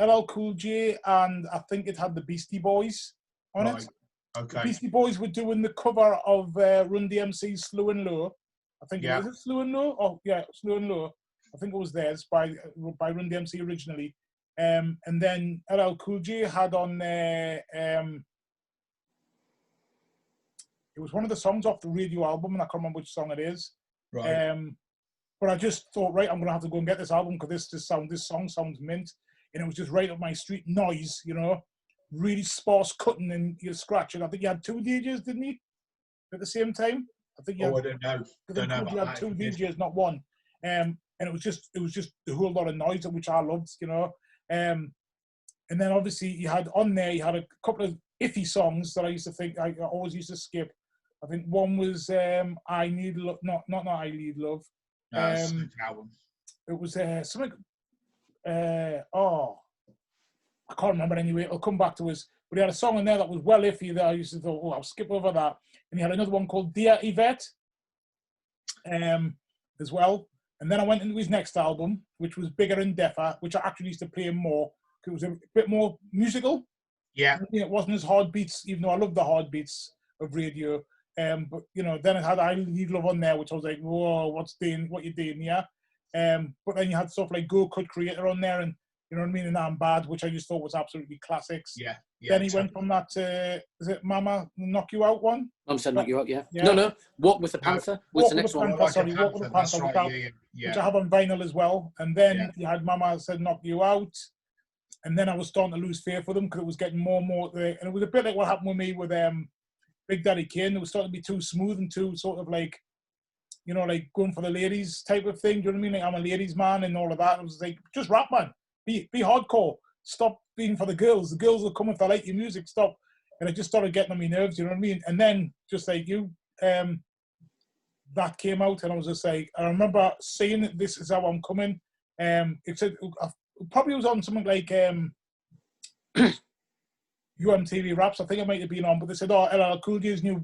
LL Cool J, and I think it had the Beastie Boys on it. The Okay. Beastie Boys were doing the cover of Run DMC's Slow and Low. I think Yeah. is it Slow and Low? Oh yeah, Slow and Low. I think it was theirs by Run DMC originally. And then LL Cool J had on there. It was one of the songs off the radio album, and I can't remember which song it is. Right. But I just thought, right, I'm gonna have to go and get this album because this song sounds mint, and it was just right up my street. Noise, you know, really sparse cutting and you're scratching. I think you had 2 DJs, didn't you? At the same time, I think. I don't know. Don't know You about had that. 2 DJs, not one. And it was just a whole lot of noise, which I loved, you know. And then obviously you had a couple of iffy songs that I used to think I always used to skip. I think one was I Need Love, not I Need Love. Album. It was something. I can't remember anyway. It'll come back to us. But he had a song in there that was well iffy that I used to thought, I'll skip over that. And he had another one called Dear Yvette, as well. And then I went into his next album, which was Bigger and Deafer, which I actually used to play more because it was a bit more musical. Yeah. It wasn't as hard beats, even though I love the hard beats of radio. But you know, then it had I Need Love on there, which I was like, whoa, what you doing, yeah? But then you had stuff like Go Cut Creator on there, and you know what I mean, and I'm Bad, which I just thought was absolutely classics. Yeah. Then he went from that to, is it Mama Knock You Out one? Mum Said Knock You Out, yeah. No, Walk with the Panther was the next one. Walk with the Panther, which I have on vinyl as well. And then you had Mama Said Knock You Out. And then I was starting to lose faith with them because it was getting more and more, and it was a bit like what happened with me with Big Daddy Kane. It was starting to be too smooth and too sort of like, you know, like going for the ladies type of thing. Do you know what I mean? Like I'm a ladies man and all of that. It was like, just rap, man. Be hardcore. Stop being for the girls. The girls will come if they like your music. Stop. And it just started getting on my nerves. You know what I mean? And then just like you, that came out, and I was just like, I remember saying, "This is how I'm coming." It said it probably was on something like UMTV Raps. I think it might have been on, but they said, "Oh, LL Cool J's new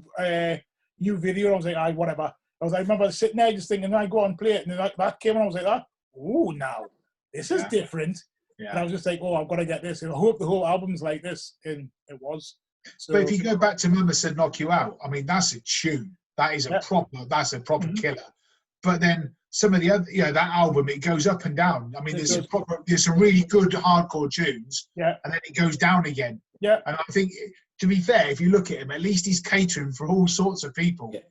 video." And I was like, "Aye, whatever." I remember sitting there just thinking, "I go on play it," and then that came, and I was like, "Oh, now this is different." Yeah. And I was just like, "Oh, I've got to get this." And I hope the whole album's like this, and it was. So, but if you go back to Mama Said Knock You Out, I mean, that's a tune. That is a proper killer. But then some of the other, that album, it goes up and down. I mean, there's some really good hardcore tunes, and then it goes down again. Yeah. And I think, to be fair, if you look at him, at least he's catering for all sorts of people. Yeah. Do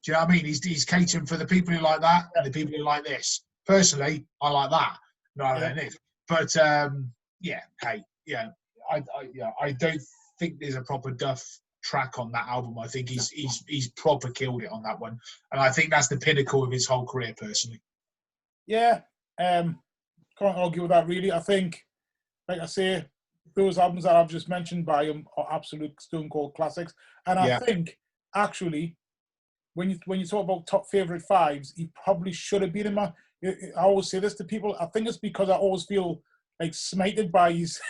you know what I mean? He's catering for the people who like that and the people who like this. Personally, I like that rather than this. But I don't think there's a proper Duff track on that album. I think he's proper killed it on that one, and I think that's the pinnacle of his whole career, personally. Yeah, can't argue with that really. I think, like I say, those albums that I've just mentioned by him are absolute stone cold classics, and I think actually, when you talk about top favorite fives, he probably should have been in my. I always say this to people. I think it's because I always feel like smited by his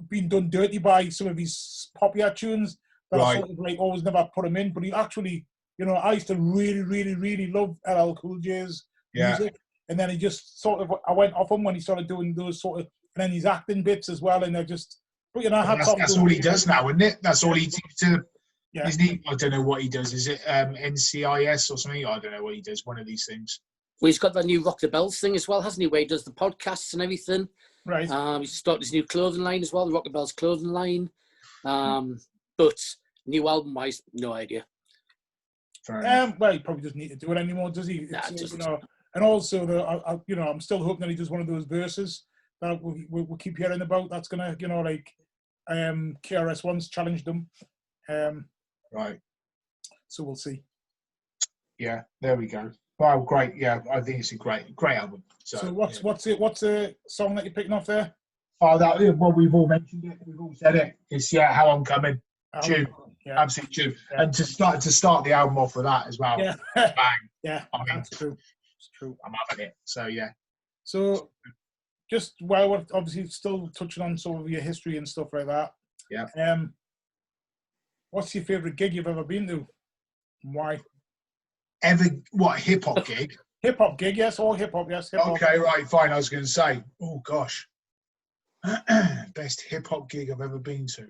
being done dirty by some of his popular tunes that I sort of like always never put him in. But he actually, I used to really, really, really love LL Cool J's music, and then he just sort of I went off him when he started doing those sort of, and then his acting bits as well, and they're just. But that's all he does now, isn't it? That's all he seems to. Yeah. I don't know what he does. Is it NCIS or something? I don't know what he does. One of these things. Well, he's got that new Rock the Bells thing as well, hasn't he? Where he does the podcasts and everything. Right. He's started his new clothing line as well, the Rock the Bells clothing line. But new album-wise, no idea. Well, he probably doesn't need to do it anymore, does he? And also, I'm still hoping that he does one of those verses that we'll keep hearing about. That's gonna, like KRS once challenged them. Right. So we'll see. Yeah, there we go. Well, great. Yeah, I think it's a great album. So what's a song that you're picking off there? Well, we've all mentioned it. We've all said it. It's How I'm Coming. Tune. Yeah. Absolute tune. Yeah. And to start the album off with that as well. Yeah. Bang. Yeah. That's true. It's true. I'm having it. So yeah. So just while we're obviously still touching on some of your history and stuff like that. Yeah. What's your favourite gig you've ever been to? And why? Hip hop gig? Hip hop gig, yes, all hip hop, yes. Hip-hop. Okay, right, fine. I was going to say, oh gosh, best hip hop gig I've ever been to.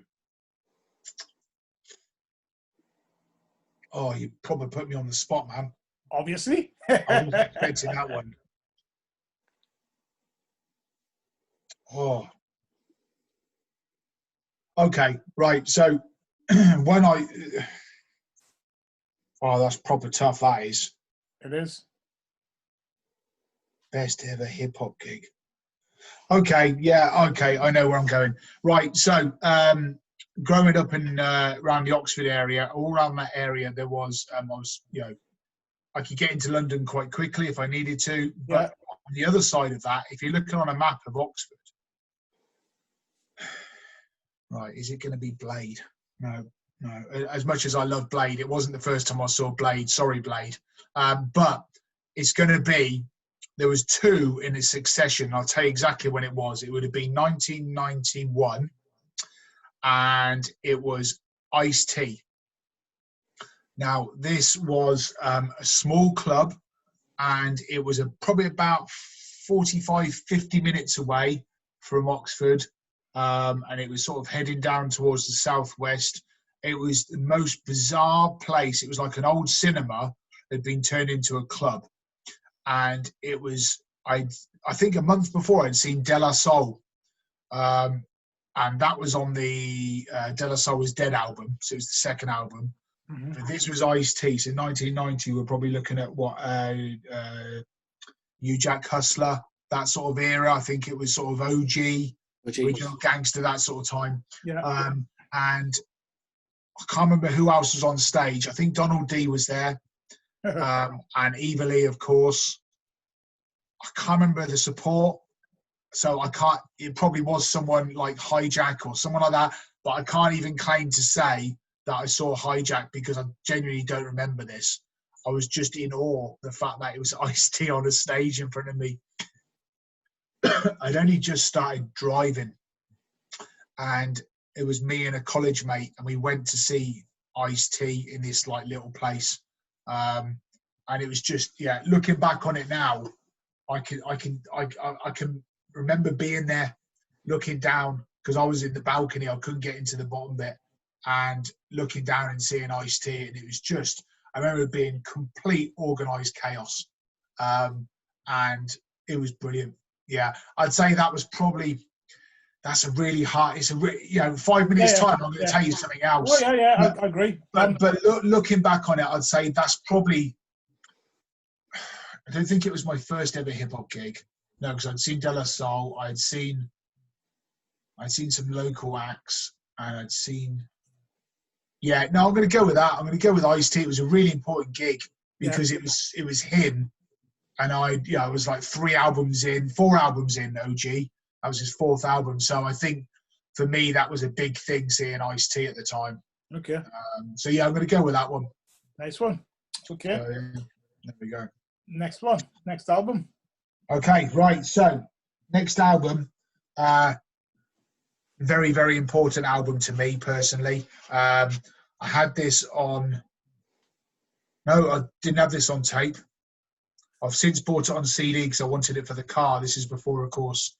Oh, you probably put me on the spot, man. Obviously. I wasn't expecting that one. Oh. Okay, right. So when oh, that's proper tough. That is. It is. Best ever hip hop gig. Okay, yeah, okay, I know where I'm going. Right, so growing up in around the Oxford area, all around that area, there was I was, I could get into London quite quickly if I needed to. But on the other side of that, if you're looking on a map of Oxford, right, is it going to be Blade? No. As much as I love Blade, it wasn't the first time I saw Blade. Sorry, Blade. But it's going to be. There was two in a succession. I'll tell you exactly when it was. It would have been 1991, and it was Ice-T. Now, this was a small club, and it was probably about 45, 50 minutes away from Oxford, and it was sort of heading down towards the southwest. It was the most bizarre place. It was like an old cinema that had been turned into a club. And it was, I think a month before I'd seen De La Soul. And that was on the De La Soul Was Dead album. So it was the second album. Mm-hmm. But this was Ice-T. So 1990, we're probably looking at what, New Jack Hustler, that sort of era. I think it was sort of OG, original gangster, that sort of time. Yeah. And I can't remember who else was on stage. I think Donald D was there. And Eva Lee, of course. I can't remember the support, so I can't. It probably was someone like Hijack or someone like that, but I can't even claim to say that I saw Hijack because I genuinely don't remember this. I was just in awe the fact that it was Ice-T on a stage in front of me. I'd only just started driving, and it was me and a college mate, and we went to see Ice-T in this like little place. And it was just, looking back on it now, I can remember being there, looking down, because I was in the balcony, I couldn't get into the bottom bit, and looking down and seeing Ice-T, and it was just, I remember it being complete organised chaos, and it was brilliant. Yeah, I'd say that was probably. That's a really hard. It's 5 minutes time. I'm going to tell you something else. Oh yeah, I agree. But looking back on it, I'd say that's probably. I don't think it was my first ever hip hop gig. No, because I'd seen De La Soul. I'd seen some local acts, and I'd seen. Yeah, no, I'm going to go with that. I'm going to go with Ice-T. It was a really important gig because it was him, and I was like 4 albums in, OG. That was his fourth album. So I think for me, that was a big thing seeing Ice-T at the time. Okay. So yeah, I'm going to go with that one. Nice one. Okay. There we go. Next one. Next album. Okay, right. So next album, very, very important album to me personally. I had this on. No, I didn't have this on tape. I've since bought it on CD because I wanted it for the car. This is before, of course,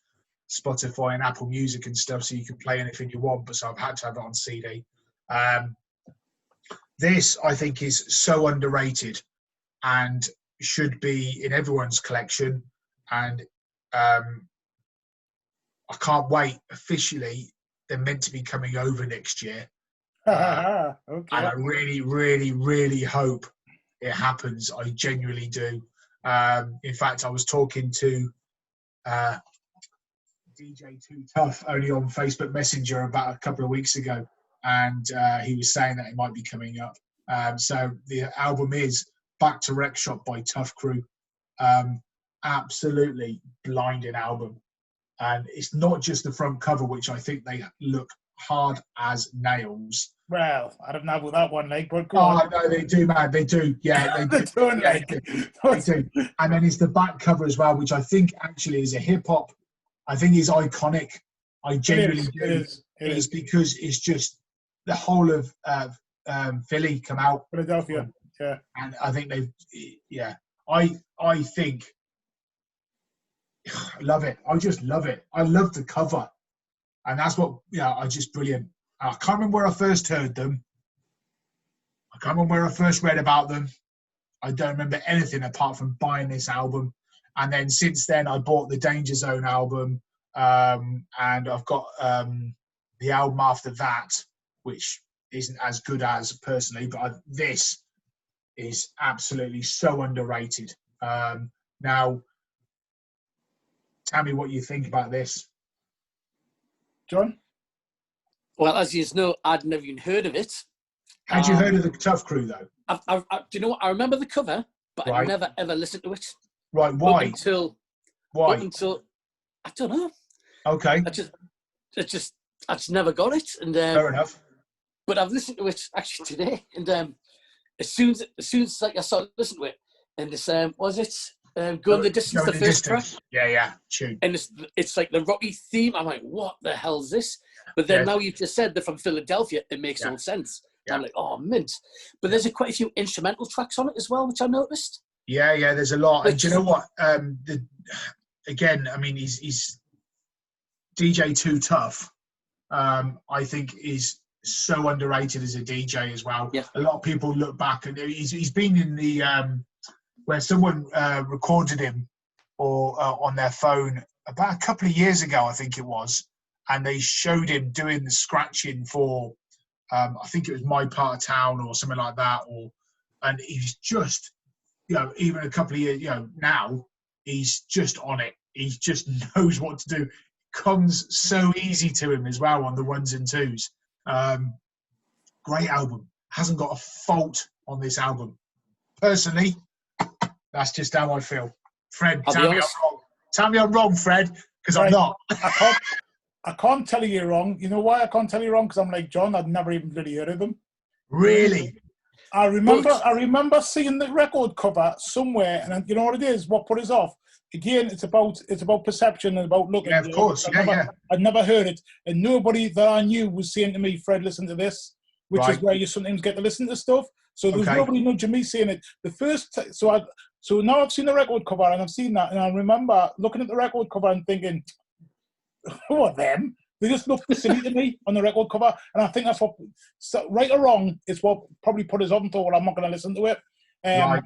Spotify and Apple Music and stuff, so you can play anything you want, but so I've had to have it on CD. This, I think, is so underrated and should be in everyone's collection. And I can't wait. Officially, they're meant to be coming over next year. Okay. And I really, really, really hope it happens. I genuinely do. In fact, I was talking to DJ Too Tough only on Facebook Messenger about a couple of weeks ago, and he was saying that it might be coming up. So the album is Back to Rec Shop by Tough Crew. Absolutely blinding album, and it's not just the front cover, which I think they look hard as nails. Well, I don't know about that one, like, but go on. No, they do, man. They do. Yeah, they do. They do. And then it's the back cover as well, which I think actually is a hip hop. I think is iconic. I genuinely do. It is because it's just the whole of Philly come out. Philadelphia, yeah. And I think I think I love it. I just love it. I love the cover. And that's what, I just brilliant. I can't remember where I first heard them. I can't remember where I first read about them. I don't remember anything apart from buying this album. And then since then, I bought the Danger Zone album, and I've got the album after that, which isn't as good as personally, but this is absolutely so underrated. Now, tell me what you think about this. John? Well, as you know, I'd never even heard of it. Had you heard of the Tough Crew, though? Do you know what? I remember the cover, but I never, ever listened to it. Right, why? Up until, I don't know. Okay. I just never got it. And fair enough. But I've listened to it actually today, and as soon as like I started listening to it, and this was it Going the Distance, the first track? Yeah, tune. And it's like the Rocky theme. I'm like, what the hell's this? But then now you've just said they're from Philadelphia, it makes all sense. Yeah. I'm like, oh, mint. But there's quite a few instrumental tracks on it as well, which I noticed. Yeah, there's a lot. And do you know what? Again, I mean, he's DJ Too Tough. I think is so underrated as a DJ as well. Yeah. A lot of people look back and he's been in the where someone recorded him or on their phone about a couple of years ago, I think it was, and they showed him doing the scratching for I think it was My Part of Town or something like that, and he's just, even a couple of years, now he's just on it. He just knows what to do. Comes so easy to him as well on the ones and twos. Great album. Hasn't got a fault on this album. Personally, that's just how I feel. Fred, tell me I'm wrong. Tell me I'm wrong, Fred, because I'm not. I can't tell you you're wrong. You know why I can't tell you wrong? Because I'm like John. I'd never even really heard of them. Really? I remember seeing the record cover somewhere, and you know what it is? What put us off? Again, it's about perception and about looking. Yeah, of course. I'd never heard it, and nobody that I knew was saying to me, "Fred, listen to this," which is where you sometimes get to listen to stuff. So there's nobody nudging me saying it. The first, so now I've seen the record cover and I've seen that, and I remember looking at the record cover and thinking, "Who are them?" They just look silly to me on the record cover, and I think that's what, right or wrong, it's what probably put us on and thought, well, I'm not going to listen to it. And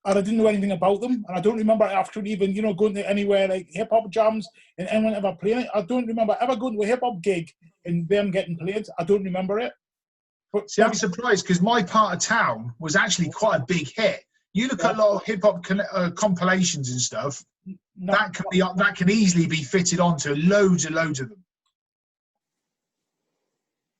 I didn't know anything about them, and I don't remember actually even, going to anywhere like hip-hop jams and anyone ever playing it. I don't remember ever going to a hip-hop gig and them getting played. I don't remember it. But see, I'm surprised because My Part of Town was actually quite a big hit. You look at a lot of hip-hop compilations and stuff, that can easily be fitted onto loads of them.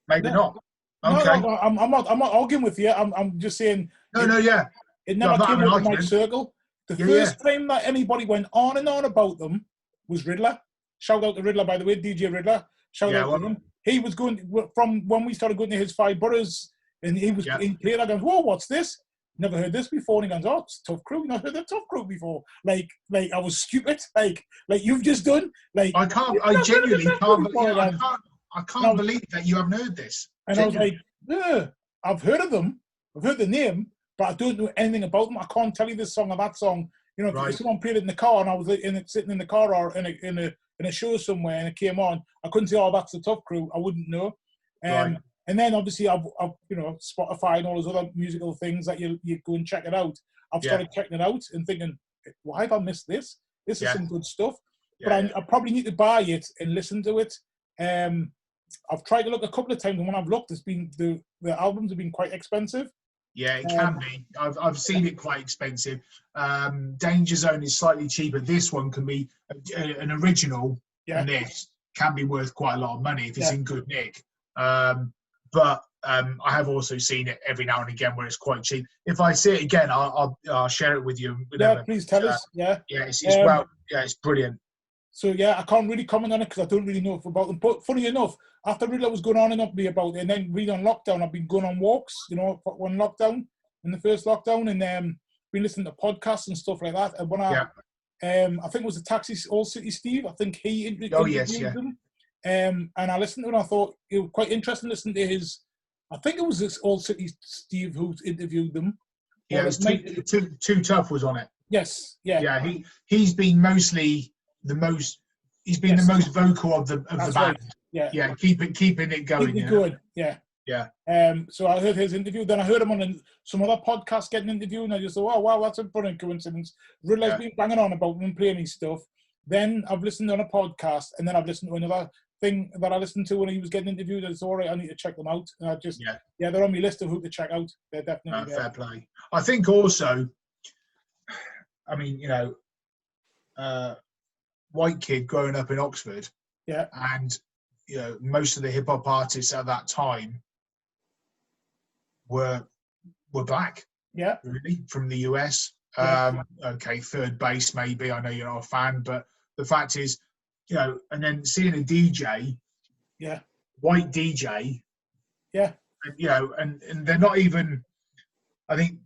Maybe not. Okay. No, I'm not arguing with you. I'm just saying. It never came into my circle. The first time that anybody went on and on about them was Riddler. Shout out to Riddler, by the way, DJ Riddler. Shout out to him. He was going from when we started going to his 5 boroughs, and he was in played. I go, whoa, what's this? Never heard this before. And he goes, oh, it's Tough Crew. Not heard the Tough Crew before. Like I was stupid. Like you've just done. Like I genuinely can't. I can't believe that you haven't heard this. And genuinely. I was like, I've heard of them. I've heard the name, but I don't know anything about them. I can't tell you this song or that song. If someone played it in the car and I was sitting in the car or in a show somewhere and it came on, I couldn't say, oh, that's the Tough Crew. I wouldn't know. And then obviously I've Spotify and all those other musical things that you go and check it out. I've started checking it out and thinking, why have I missed this? This is some good stuff. But I probably need to buy it and listen to it. I've tried to look a couple of times, and when I've looked, it's been the albums have been quite expensive. Yeah, it can be. I've seen it quite expensive. Danger Zone is slightly cheaper. This one can be an original, and this can be worth quite a lot of money if it's in good nick. But I have also seen it every now and again where it's quite cheap. If I see it again, I'll share it with you. Yeah, please tell us. It's brilliant. So I can't really comment on it because I don't really know about them. But funny enough, after Riddler was going on and up me about it, and then really on lockdown, I've been going on walks, for one lockdown, in the first lockdown, and been listening to podcasts and stuff like that. And when I think it was the Taxi All City Steve, I think he interviewed them. And I listened to it and I thought it was quite interesting listening to his, I think it was this All City Steve who interviewed them. Yeah, it was Too Tough was on it. Yes, yeah. Yeah, he's been mostly the most vocal of the band. Right. Yeah, keeping it going. Keeping it going. Yeah. Yeah. So I heard his interview. Then I heard him on some other podcast getting interviewed, and I just thought, oh wow, that's a brilliant coincidence. Riddler's been banging on about him playing his stuff. Then I've listened on a podcast, and then I've listened to another thing that I listened to when he was getting interviewed. I thought, all right, I need to check them out. And I just, they're on my list of who to check out. They're definitely there. Fair play. I think also, I mean, white kid growing up in Oxford. Yeah. And, most of the hip hop artists at that time were black. Yeah. Really, from the US. Yeah. Okay, Third Base maybe. I know you're not a fan, but the fact is, and then seeing a DJ, white DJ, and, and they're not even. I think.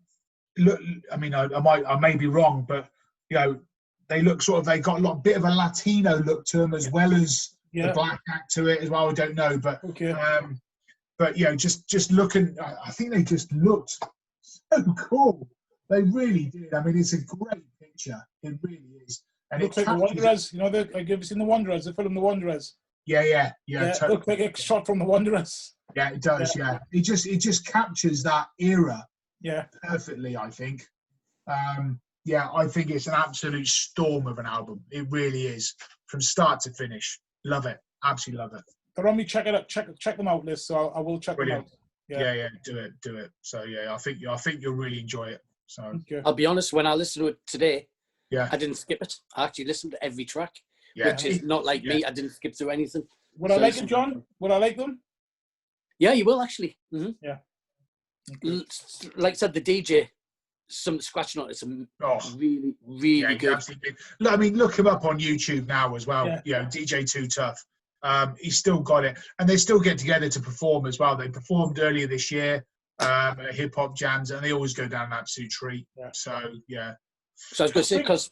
Look, I mean, I may be wrong, but they look sort of. They got a bit of a Latino look to them as well as the black act to it as well. I don't know, but but just looking, I think they just looked so cool. They really did. I mean, it's a great picture. It really is. And it looks like the Wanderers. Have you ever seen the Wanderers? The film The Wanderers. Yeah. Totally. It looks like a shot from the Wanderers. Yeah, it does. Yeah. It just captures that era. Yeah. Perfectly, I think. I think it's an absolute storm of an album. It really is, from start to finish. Love it. Absolutely love it. They're on me. Check it out. Check them out list. So I will check Brilliant. them out. Yeah. Do it. So I think you'll really enjoy it. So I'll be honest. When I listened to it today, I didn't skip it. I actually listened to every track, Yeah. which is not like me. I didn't skip through anything. Would I like them, John? Would I like them? Yeah, you will actually. Mm-hmm. Yeah. Okay. Like I said, the DJ, some scratching on it's really, really good. Look, I mean, look him up on YouTube now as well. DJ Too Tough. He's still got it, and they still get together to perform as well. They performed earlier this year at hip hop jams, and they always go down an absolute treat. Yeah. So yeah. So I was going to say, because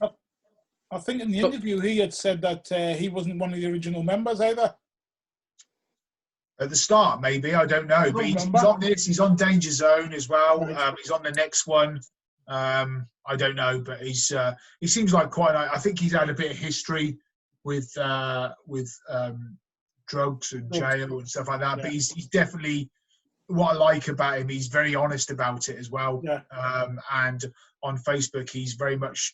I think in the interview he had said that he wasn't one of the original members either. At the start, maybe, I don't know, but he's on this. He's on Danger Zone as well. Right. He's on the next one. I don't know, but he seems like quite. I think he's had a bit of history with drugs and jail and stuff like that. Yeah. But he's definitely, what I like about him, he's very honest about it as well. Yeah. And on Facebook, he's very much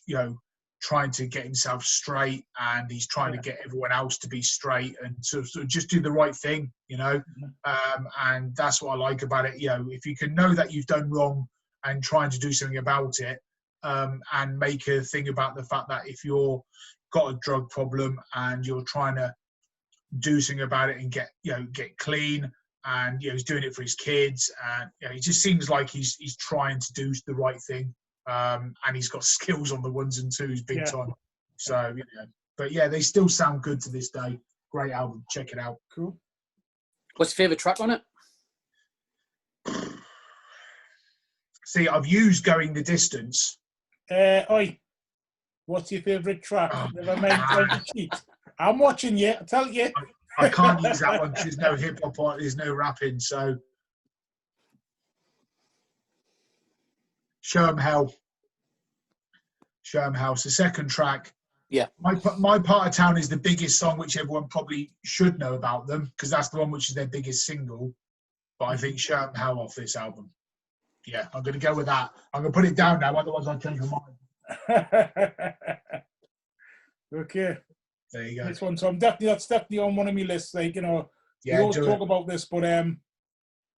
trying to get himself straight, and he's trying to get everyone else to be straight and sort of just do the right thing, and that's what I like about it. If you can know that you've done wrong and trying to do something about it, and make a thing about the fact that if you're got a drug problem and you're trying to do something about it and get clean, and he's doing it for his kids, and he just seems like he's trying to do the right thing. And he's got skills on the ones and twos big time. So, but they still sound good to this day. Great album. Check it out. Cool. What's your favourite track on it? See, I've used Going the Distance. Oi, what's your favourite track? Never mind trying to cheat. I'm watching you. I tell you. I can't use that one because there's no hip hop on it. There's no rapping. So, Show 'em Hell. Show 'em Hell. It's the second track. Yeah. My Part of Town is the biggest song, which everyone probably should know about them, because that's the one which is their biggest single. But I think Show 'em Hell off this album. Yeah, I'm going to go with that. I'm going to put it down now, otherwise I'll change my mind. Okay. There you go. This one. So that's definitely on one of my lists. Like, we always talk about this, but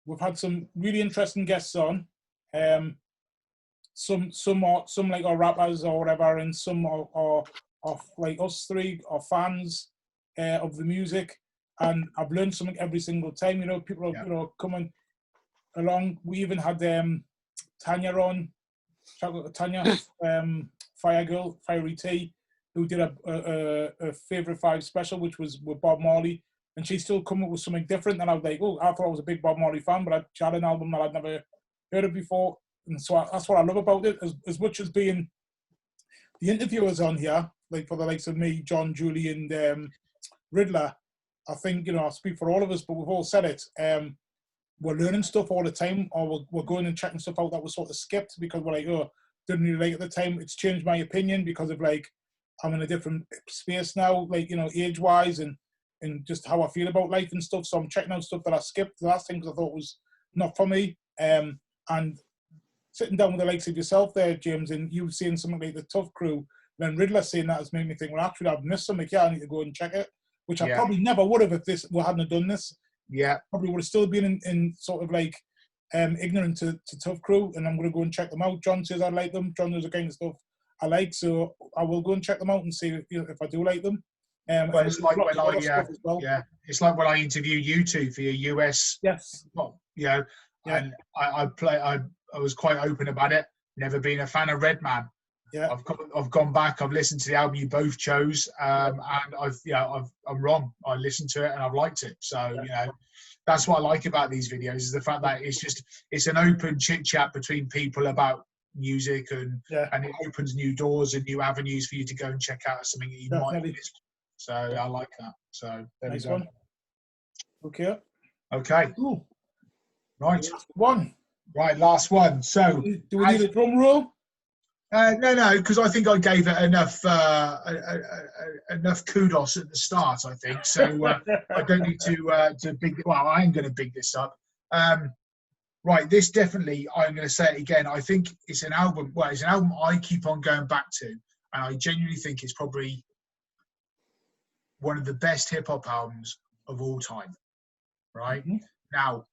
we've had some really interesting guests on. Some like our rappers or whatever, and some are like us three are fans of the music, and I've learned something every single time. People are coming along. We even had Tanya on, shout out to Tanya, Fire Girl, Fiery T, who did a Favourite Five special, which was with Bob Marley, and she still come up with something different. And I was like, I thought I was a big Bob Marley fan, but she had an album that I'd never heard of before. And so that's what I love about it, as much as being the interviewers on here, like for the likes of me, John, Julie, and Riddler. I think, I speak for all of us, but we've all said it. We're learning stuff all the time, or we're going and checking stuff out that was sort of skipped because we're like, didn't really like it at the time. It's changed my opinion because of like, I'm in a different space now, like, age-wise and just how I feel about life and stuff. So I'm checking out stuff that I skipped. The last thing I thought was not for me. And sitting down with the likes of yourself there, James, and you saying something like the Tough Crew, then Riddler saying that has made me think, well, actually, I've missed something here. I need to go and check it, which I probably never would have if we hadn't done this. Yeah. Probably would have still been in sort of like ignorant to Tough Crew, and I'm going to go and check them out. John says I like them. John knows the kind of stuff I like, so I will go and check them out and see if I do like them. Well, it's like when it's like when I interviewed you two for your US. Yes. And I was quite open about it. Never been a fan of Redman. Yeah. I've gone back. I've listened to the album you both chose, and I'm wrong. I listened to it and I've liked it. So that's what I like about these videos is the fact that it's an open chit chat between people about music and it opens new doors and new avenues for you to go and check out something that you might have missed. So I like that. So there we go. One. Okay. Ooh. Right. Last one. So do we need a drum roll? No, because I think I gave it enough kudos at the start. I think so. I don't need to big. Well, I am going to big this up. Right, this definitely. I'm going to say it again. I think it's an album. Well, it's an album I keep on going back to, and I genuinely think it's probably one of the best hip hop albums of all time. Right now,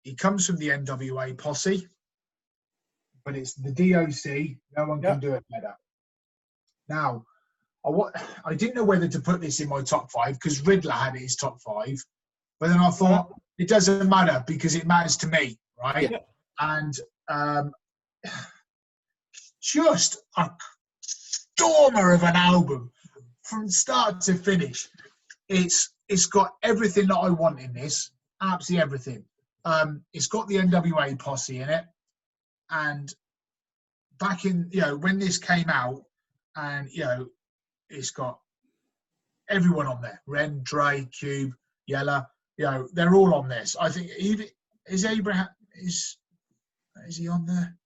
it comes from the NWA posse. But it's the DOC. No one can do it better. Now, I didn't know whether to put this in my top 5 because Riddler had it his top 5. But then I thought it doesn't matter because it matters to me, right? Yeah. And just a stormer of an album from start to finish. It's got everything that I want in this. Absolutely everything. It's got the NWA posse in it. And back in, when this came out, and, it's got everyone on there. Ren, Dre, Cube, Yella, they're all on this. I think, is Abraham, is he on there?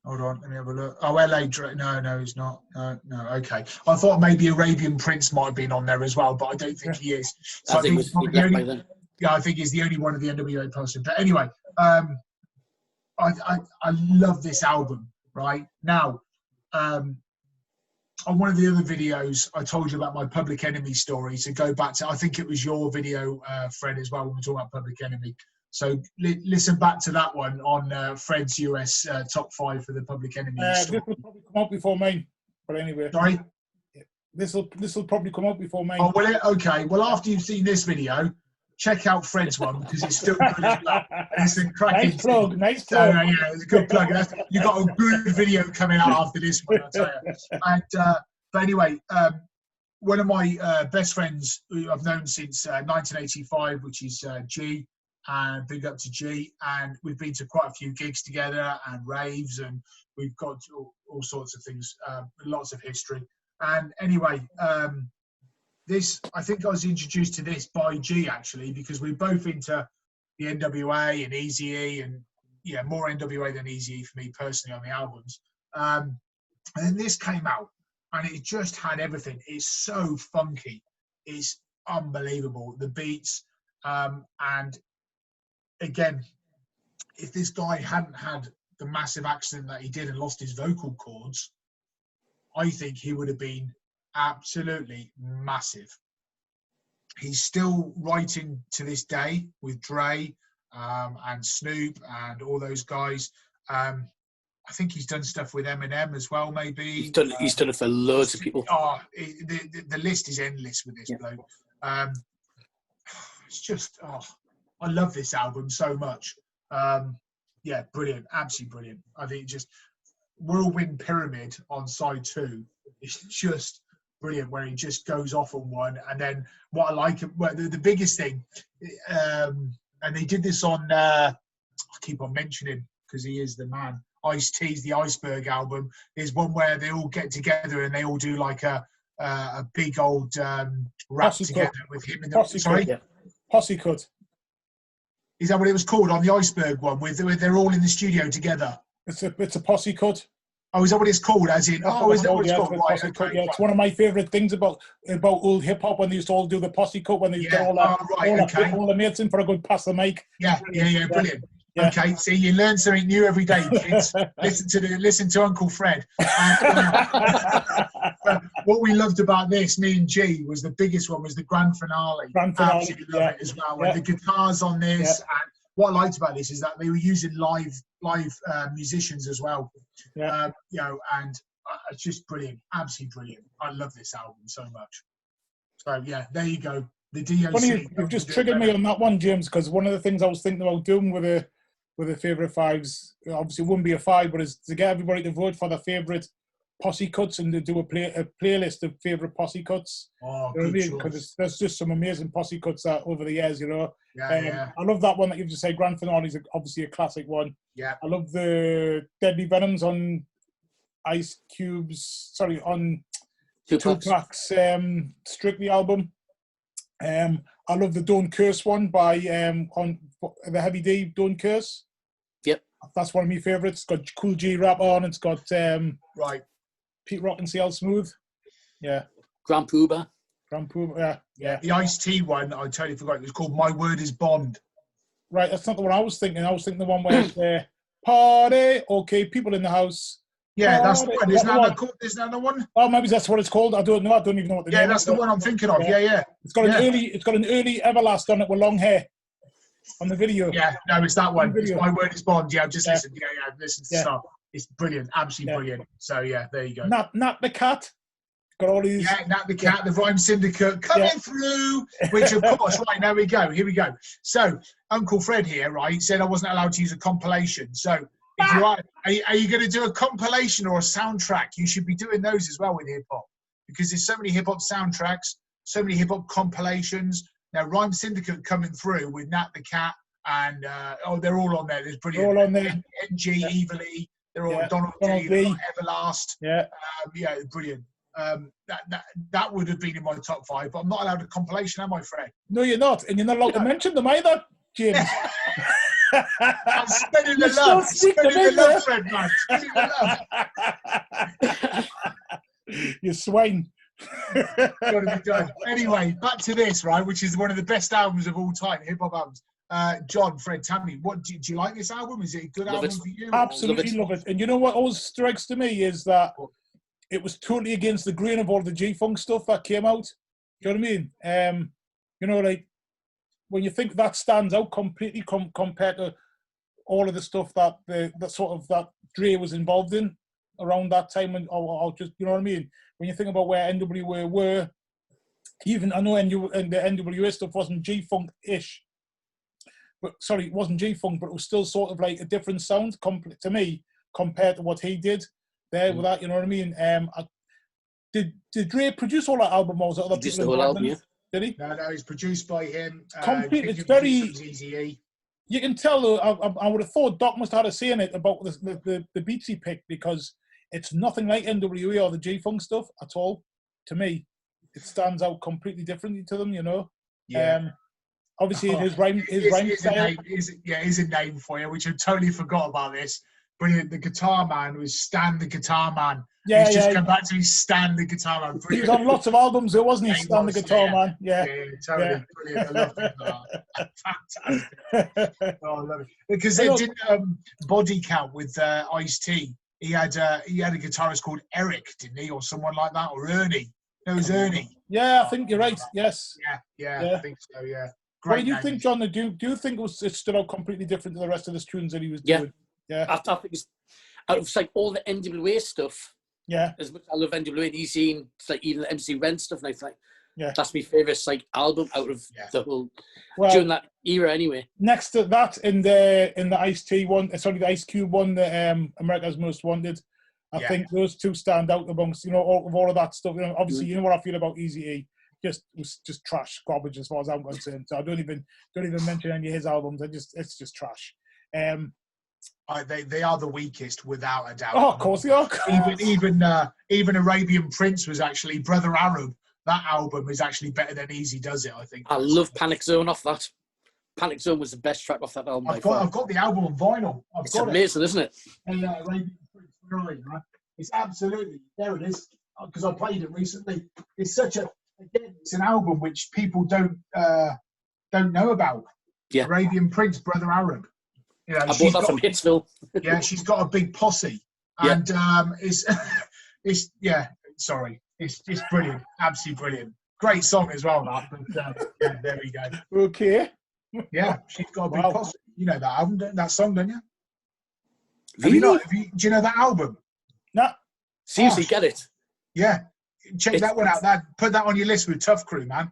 Hold on, let me have a look. Oh, LA Dre, no, he's not. No, okay. I thought maybe Arabian Prince might have been on there as well, but I don't think he is. So I think he's the only one of the NWA person. But anyway, I love this album, right? Now, on one of the other videos, I told you about my Public Enemy story. So go back to, I think it was your video, Fred, as well, when we talk about Public Enemy. So listen back to that one on Fred's US top 5 for the Public Enemy story. This will probably come out before mine, but anyway. Sorry? This will probably come out before mine. Oh, well, okay. Well, after you've seen this video, check out Fred's one because it's still good as well. It's a cracking. Nice plug. So, it's a good plug. You've got a good video coming out after this one, I'll tell you. And, but anyway, one of my best friends who I've known since 1985, which is G, and big up to G, and we've been to quite a few gigs together and raves, and we've got all sorts of things, lots of history. And anyway, I think I was introduced to this by G actually, because we're both into the NWA and Eazy-E, and more NWA than Eazy-E for me personally on the albums. And then this came out, and it just had everything. It's so funky, it's unbelievable. The beats, and again, if this guy hadn't had the massive accident that he did and lost his vocal cords, I think he would have been absolutely massive. He's still writing to this day with Dre and Snoop and all those guys. I think he's done stuff with Eminem as well, maybe. He's done it for loads of people. The list is endless with this bloke. It's just, I love this album so much. Brilliant, absolutely brilliant. I think just Whirlwind Pyramid on side 2 is just brilliant, where he just goes off on one. And then what I like, the biggest thing, and they did this on, I keep on mentioning because he is the man, Ice-T's The Iceberg album. There's one where they all get together and they all do like a big old rap together with him in the Posse Cut. Is that what it was called on the Iceberg one? Where they're all in the studio together. It's a posse cut. Oh, is that what it's called? As in, oh, is that what it's called? Right, okay. Yeah, it's one of my favourite things about old hip hop when they used to all do the posse cut when they get all the mates in for a good pass the mic. Yeah, brilliant. Yeah. Okay, see, you learn something new every day, kids. listen to Uncle Fred. What we loved about this, me and G, was the biggest one was the grand finale. Absolutely love it as well. And the guitars on this, and what I liked about this is that they were using live musicians as well. Yeah. And it's just brilliant, absolutely brilliant. I love this album so much. So yeah, there you go. The DOC. Funny, you've just triggered me on that one, James, because one of the things I was thinking about doing with the favourite fives, obviously it wouldn't be a five, but is to get everybody to vote for their favourite posse cuts and to do a playlist of favourite posse cuts. Oh, you know what I mean? Because there's just some amazing posse cuts that over the years, Yeah. I love that one that you've just said. Grand Finale is obviously a classic one. Yeah. I love the Deadly Venoms on on Tupac's Strictly album. I love the Don't Curse one by on the Heavy D, Don't Curse. Yep. That's one of my favourites. It's got Cool G rap on. It's got Pete Rock and CL Smooth. Yeah. Grand Pooba. Yeah. The Ice-T one, I totally forgot. It was called My Word Is Bond. Right, that's not the one I was thinking. I was thinking the one where it's party, okay, people in the house. Yeah, that's the one. Isn't that the one? Oh, maybe that's what it's called. I don't know. I don't even know what the name is. Yeah, that's the one I'm thinking of. Yeah. It's got an early Everlast on it with long hair on the video. Yeah, no, it's that one. It's My Word Is Bond. Yeah, I've just listened. Yeah, I've listened to stuff. It's brilliant, absolutely brilliant. So yeah, there you go. Nat the Cat. Got all these. Yeah, Nat the Cat, the Rhyme Syndicate coming through. Which of course, right, there we go. Here we go. So Uncle Fred here, right, said I wasn't allowed to use a compilation. So if you are you going to do a compilation or a soundtrack? You should be doing those as well with hip hop, because there's so many hip hop soundtracks, so many hip hop compilations. Now Rhyme Syndicate coming through with Nat the Cat, and they're all on there. There's brilliant. They're all on there. NG, Evilly, they're all Donald D, Everlast. Yeah. Brilliant. That would have been in my top 5, but I'm not allowed a compilation, am I, Fred? No, you're not, and you're not allowed to mention them either, James. I'm spreading the love. Spreading the love, Fred, man. Spreading the love. You swine. Gotta be done. Anyway, back to this, right, which is one of the best albums of all time, hip hop albums. John, Fred, tell me, do you like this album? Is it a good album for you? Absolutely love it. And you know what always strikes to me is that it was totally against the grain of all the G-Funk stuff that came out. Do you know what I mean? Like, when you think that stands out completely compared to all of the stuff that that Dre was involved in around that time, and or just, you know what I mean? When you think about where NWA were, even I know and the NWA stuff wasn't G-Funk-ish, but sorry, it wasn't G-Funk, but it was still sort of like a different sound to me compared to what he did there with that. You know what I mean? Did Dre produce all that album, or was it other people? The whole album, yeah. Did he? No, it's produced by him. It's very Easy. You can tell, though, I would have thought Doc must have had a say in it about the beats he picked, because it's nothing like NWA or the G-Funk stuff at all. To me, it stands out completely differently to them, you know? Yeah. Obviously, his rhyme style. Here's a name for you, which I totally forgot about this. Brilliant. The Guitar Man was Stan the Guitar Man. Yeah, he's just come back to me, Stan the Guitar Man. Brilliant. He was on lots of albums, though, wasn't he? Stan the Guitar Man. Yeah, totally. Brilliant. I love that. Fantastic. Oh, I love it. Because they did Body Count with Ice-T. He had a guitarist called Eric, didn't he, or someone like that, or Ernie. No, it was Ernie. Yeah, I think you're right. Yes. Yeah. I think so. Yeah. Great. What do you think, John? Do you think it stood out completely different to the rest of the tunes that he was doing? Yeah. I think it's out of like all the NWA stuff. Yeah. As much as I love NWA and EC, it's like even the MC Ren stuff, and I think that's my favourite like album out of the whole during that era anyway. Next to that, in the Ice-T one, the Ice Cube one, the America's Most Wanted. I think those two stand out amongst all of that stuff. Obviously, you know what I feel about Eazy-E. It was just trash, garbage as far as I'm concerned. So I don't even mention any of his albums. It's just trash. They are the weakest, without a doubt. Oh, of course they are. Even Arabian Prince was actually Brother Arab. That album is actually better than Easy Does It, I think. I love Panic Zone off that. Panic Zone was the best track off that album. I've got the album on vinyl. It's amazing, isn't it? Hey, Arabian Prince, where are you, man? It's absolutely, there it is, because I played it recently. It's it's an album which people don't know about. Yeah. Arabian Prince, Brother Arab. You know, I bought that from Hitsville. Yeah, she's got a big posse. Yeah. And it's it's brilliant, absolutely brilliant. Great song as well, that. But yeah, there we go. Okay. Yeah, she's got a big posse. You know that album, that song, don't you? Really? Do you know that album? No. Seriously, get it. Yeah, check that one out. Put that on your list with Tough Crew, man.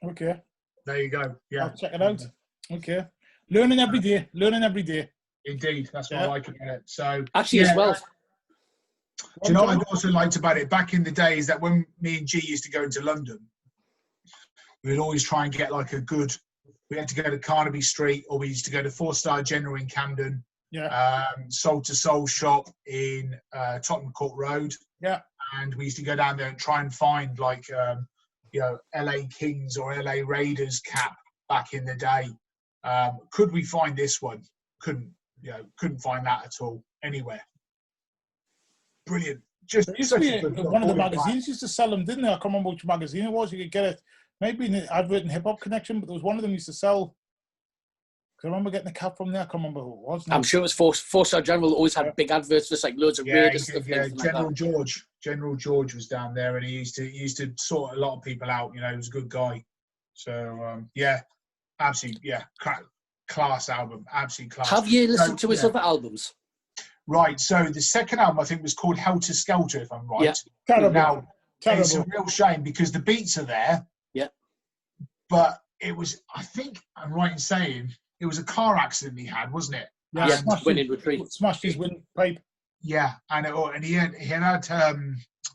Okay. There you go. Yeah, I'll check it out. Okay. Learning every day. Indeed, that's what I like about it. So actually, as well. Do you know what I also liked about it back in the days that when me and G used to go into London, we would always try and get like we had to go to Carnaby Street, or we used to go to 4-Star General in Camden. Yeah. Soul to Soul shop in Tottenham Court Road. Yeah. And we used to go down there and try and find like LA Kings or LA Raiders cap back in the day. Could we find this one? Couldn't find that at all anywhere. Brilliant. Just one of the magazines used to sell them, didn't they? I can't remember which magazine it was. You could get it maybe in the Advert and Hip Hop Connection, but there was one of them used to sell. Because I remember getting a cap from there. I can't remember who it was. I'm sure it was 4-Star General. Always had big adverts, just like loads of Raiders stuff. Yeah, General George was down there, and he used to sort a lot of people out. You know, he was a good guy. So absolutely, class album, absolutely class. Have you listened to his other albums? Right. So the second album I think was called Helter Skelter, if I'm right. Yeah. Terrible. Now, it's a real shame because the beats are there. Yeah. But it was, I think I'm right in saying, it was a car accident he had, wasn't it? Yeah, smashed his windpipe. Yeah, and he had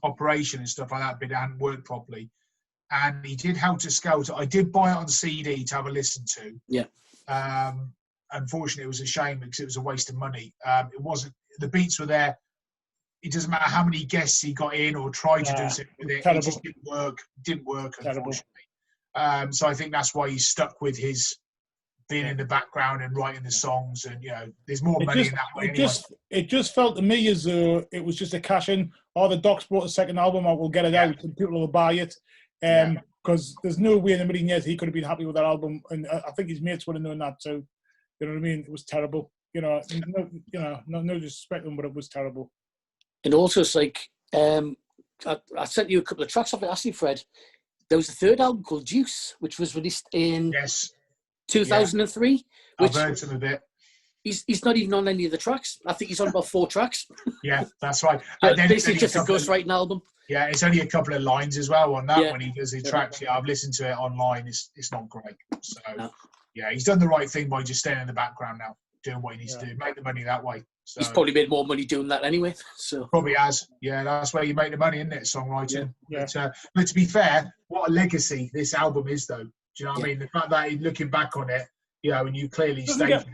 operation and stuff like that, but it hadn't worked properly. And he did Helter Skelter. I did buy it on CD to have a listen to. Yeah. Unfortunately, it was a shame because it was a waste of money. It wasn't. The beats were there. It doesn't matter how many guests he got in or tried to do something with it. It just didn't work. Unfortunately. So I think that's why he's stuck with his being in the background and writing the songs. And there's more money in that way. It just felt to me as though it was just a cash in. Oh, the Docs brought a second album out. We'll get it out, and people will buy it. Because there's no way in a million years he could have been happy with that album, and I think his mates would have known that too. You know what I mean? It was terrible. No disrespect to him, but it was terrible. And also, it's like I sent you a couple of tracks of it. Actually, Fred, there was a third album called Juice, which was released in 2003. I've heard some of it. He's not even on any of the tracks. I think he's on about 4 tracks. Yeah, that's right. Basically, just a ghostwriting album. Yeah, it's only a couple of lines as well on that when he does the tracks. Yeah, I've listened to it online. It's not great. So he's done the right thing by just staying in the background now, doing what he needs to do, make the money that way. So he's probably made more money doing that anyway. So probably has. Yeah, that's where you make the money, isn't it? Songwriting. Yeah. But to be fair, what a legacy this album is, though. Do you know what I mean? The fact that looking back on it, and you clearly stated it.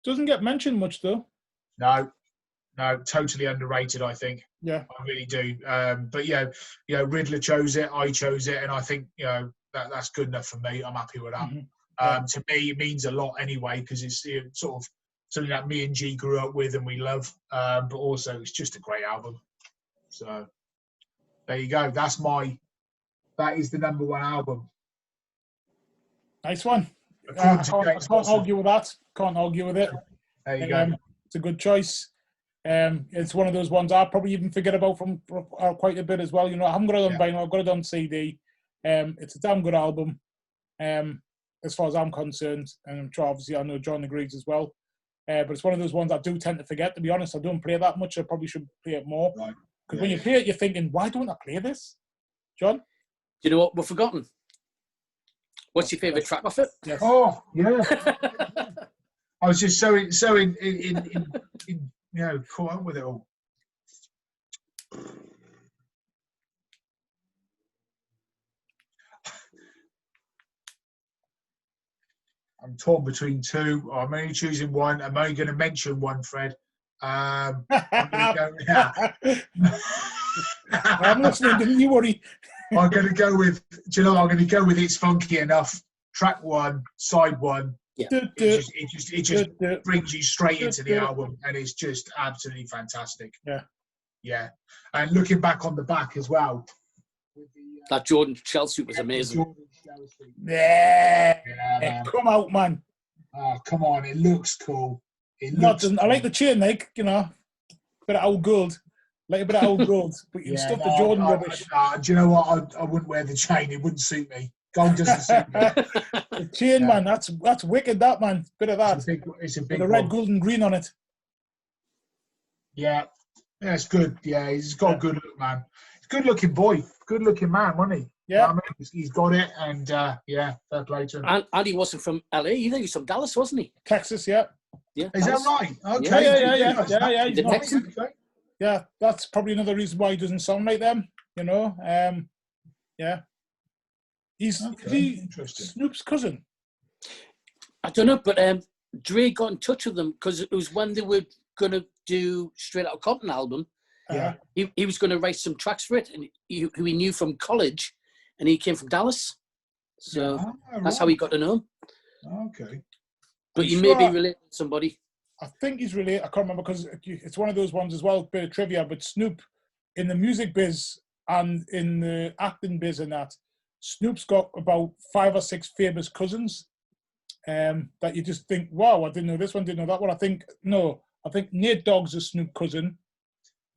Doesn't get mentioned much though. No, totally underrated. I think. Yeah, I really do. But Riddler chose it. I chose it, and I think that's good enough for me. I'm happy with that. Mm-hmm. To me, it means a lot anyway because it's sort of something that me and G grew up with and we love. But also, it's just a great album. So there you go. That is the number 1 album. Nice one. I can't argue with that. Can't argue with it. There you go. It's a good choice. It's one of those ones I probably even forget about from quite a bit as well. I haven't got it on vinyl. I've got it on CD. It's a damn good album, as far as I'm concerned. And I'm sure, obviously, I know John agrees as well. But it's one of those ones I do tend to forget. To be honest, I don't play it that much. I probably should play it more. Because when you play it, you're thinking, why don't I play this? John? Do you know what we've forgotten? What's your favourite track off it? Yes. Oh, yeah. I was just so caught up with it all. I'm torn between 2. I'm only choosing one. I'm only going to mention one, Fred. I'm listening. Don't you worry. I'm going to go with. Do you know? I'm going to go with It's Funky Enough. Track 1, side 1. Yeah. It just brings you straight into the album, and it's just absolutely fantastic. Yeah. Yeah, and looking back on the back as well. With the, That Jordan shell suit was amazing. Jordan shell suit. Yeah, Man. come out, man. Oh, come on, it looks cool. It No, it looks doesn't. I cool. like the chain, like, you know, bit of old gold. Like a bit of old gold. But you can stuff the Jordan rubbish. Do you know what? I wouldn't wear the chain. It wouldn't suit me. Gold doesn't suit me. The chain, man, that's wicked, that, man. Bit of that. It's a big With the one. red, gold, and green on it. Yeah. Yeah, it's good. Yeah, he's got a good look, man. He's a good looking boy. Good looking man, wasn't he? Yeah. I mean, he's got it, and yeah, fair play to him. And he wasn't from LA either. He was from Dallas, wasn't he? Texas, yeah. Yeah. Is Dallas. that right? Okay. Yeah. He's The not, Texan. Okay. yeah, that's probably another reason why he doesn't sound like them, you know. Yeah. He's Interesting. Snoop's cousin. I don't know, but Dre got in touch with them because it was when they were going to do Straight Outta Compton album. Yeah. He was going to write some tracks for it, and who he knew from college, and he came from Dallas. So that's how he got to know him. Okay. But you may be related to somebody. I think he's related. I can't remember because it's one of those ones as well, bit of trivia, but Snoop, in the music biz and in the acting biz and that, Snoop's got about 5 or 6 famous cousins that you just think, wow, I didn't know this one, didn't know that one. I think Nate Dogg's a Snoop cousin.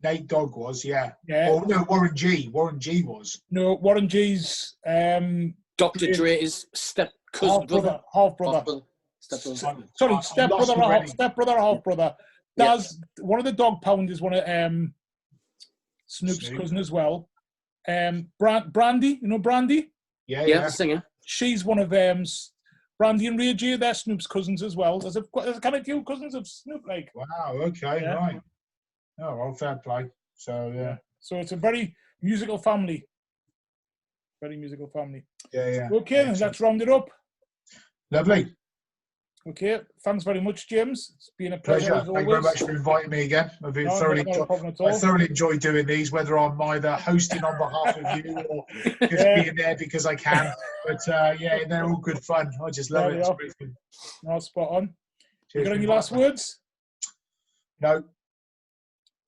Nate Dogg was, yeah. Yeah. Oh, no, Warren G. Warren G was. No, Warren G's Dr. Dre is step cousin, half brother. Sorry, step brother or half brother. That's one of the Dog Pound is one of Snoop's cousin as well. Brandy, you know Brandy? Yeah, the singer. She's one of Brandy and Ray J. They're Snoop's cousins as well. There's kind of few cousins of Snoop, like. Wow. Okay. Yeah. Right. Oh, well, fair play. So yeah. So it's a very musical family. Very musical family. Yeah. Okay, then let's round it up. Lovely. Okay, thanks very much, James. It's been a pleasure. As Thank you very much for inviting me again. I've been I thoroughly enjoy doing these, whether I'm either hosting on behalf of you or just being there because I can. But yeah, they're all good fun. I just love it. No, spot on. Cheers, you got any last words? No.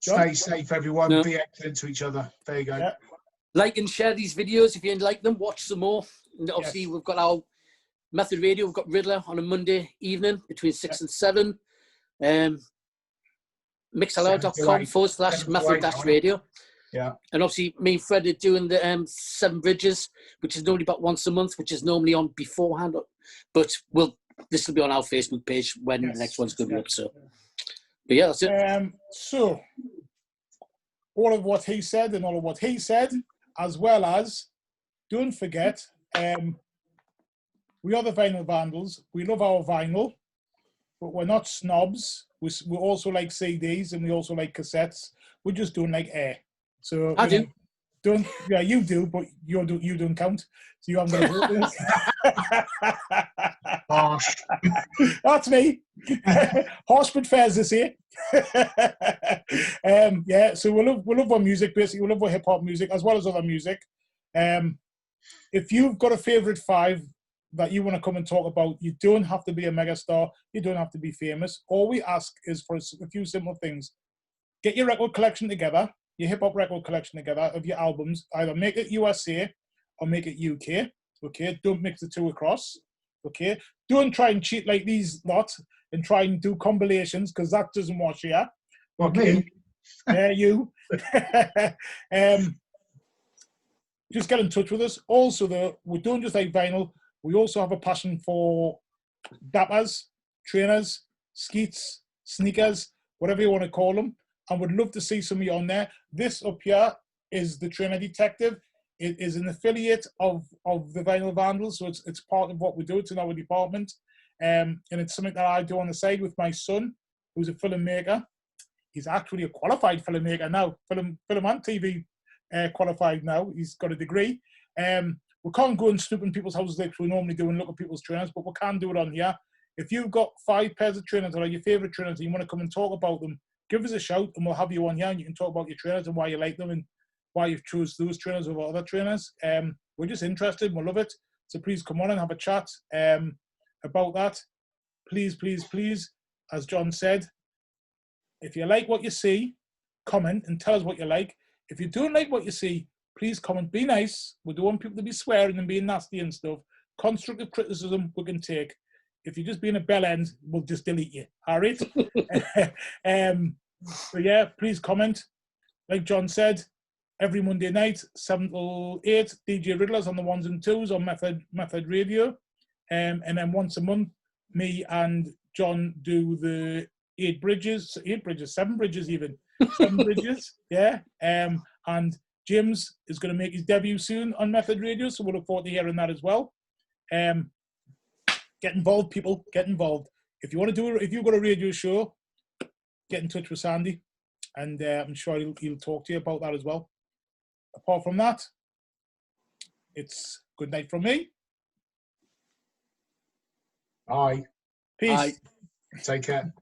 John? Stay safe, everyone. No. Be excellent to each other. There you go. Yeah. Like and share these videos if you like them. Watch some more. And obviously, we've got our Method Radio. We've got Riddler on a Monday evening between 6 and 7. Mixallow.com/method-radio. Yeah. And obviously, me and Fred are doing the 7 Bridges, which is normally about once a month, which is normally on beforehand. But this will be on our Facebook page when the next one's going to be up. So, but yeah, that's it. So, all of what he said and all of what he said, as well as, don't forget, we are the Vinyl Vandals. We love our vinyl, but we're not snobs. We also like CDs and we also like cassettes. We just don't like air. So I do. Yeah, you do, but you don't count. So you haven't got a vote. Harsh. That's me. Harsh but fair, as they say. Yeah, so we love our music, basically. We love our hip-hop music as well as other music. If you've got a favourite 5 that you want to come and talk about, you don't have to be a megastar. You don't have to be famous. All we ask is for a few simple things. Get your record collection together, your hip-hop record collection together of your albums. Either make it USA or make it UK. Okay, don't mix the two across. Okay, don't try and cheat like these lot and try and do compilations because that doesn't wash here. Okay, you. Just get in touch with us. Also, though, we don't just like vinyl. We also have a passion for dappers, trainers, skeets, sneakers, whatever you want to call them. And would love to see some of you on there. This up here is the Trainer Detective. It is an affiliate of the Vinyl Vandals, so it's part of what we do. It's in our department. And it's something that I do on the side with my son, who's a filmmaker. He's actually a qualified filmmaker now, film and TV qualified now. He's got a degree. We can't go and snoop in people's houses like we normally do and look at people's trainers, but we can do it on here. If you've got 5 pairs of trainers that are your favourite trainers and you want to come and talk about them, give us a shout and we'll have you on here and you can talk about your trainers and why you like them and why you've chose those trainers over other trainers. We're just interested. We love it. So please come on and have a chat about that. Please, please, please, as John said, if you like what you see comment and tell us what you like. If you don't like what you see, please comment. Be nice. We don't want people to be swearing and being nasty and stuff. Constructive criticism we can take. If you're just being a bell end, we'll just delete you. All right? So yeah, please comment. Like John said, every Monday night, 7 till 8, DJ Riddlers on the 1s and 2s on Method Radio. And then once a month, me and John do the 7 bridges even. 7 bridges, yeah. And James is going to make his debut soon on Method Radio, so we'll look forward to hearing that as well. Get involved, people. Get involved. If you've got a radio show, get in touch with Sandy, and I'm sure he'll talk to you about that as well. Apart from that, it's good night from me. Bye. Peace. Bye. Take care.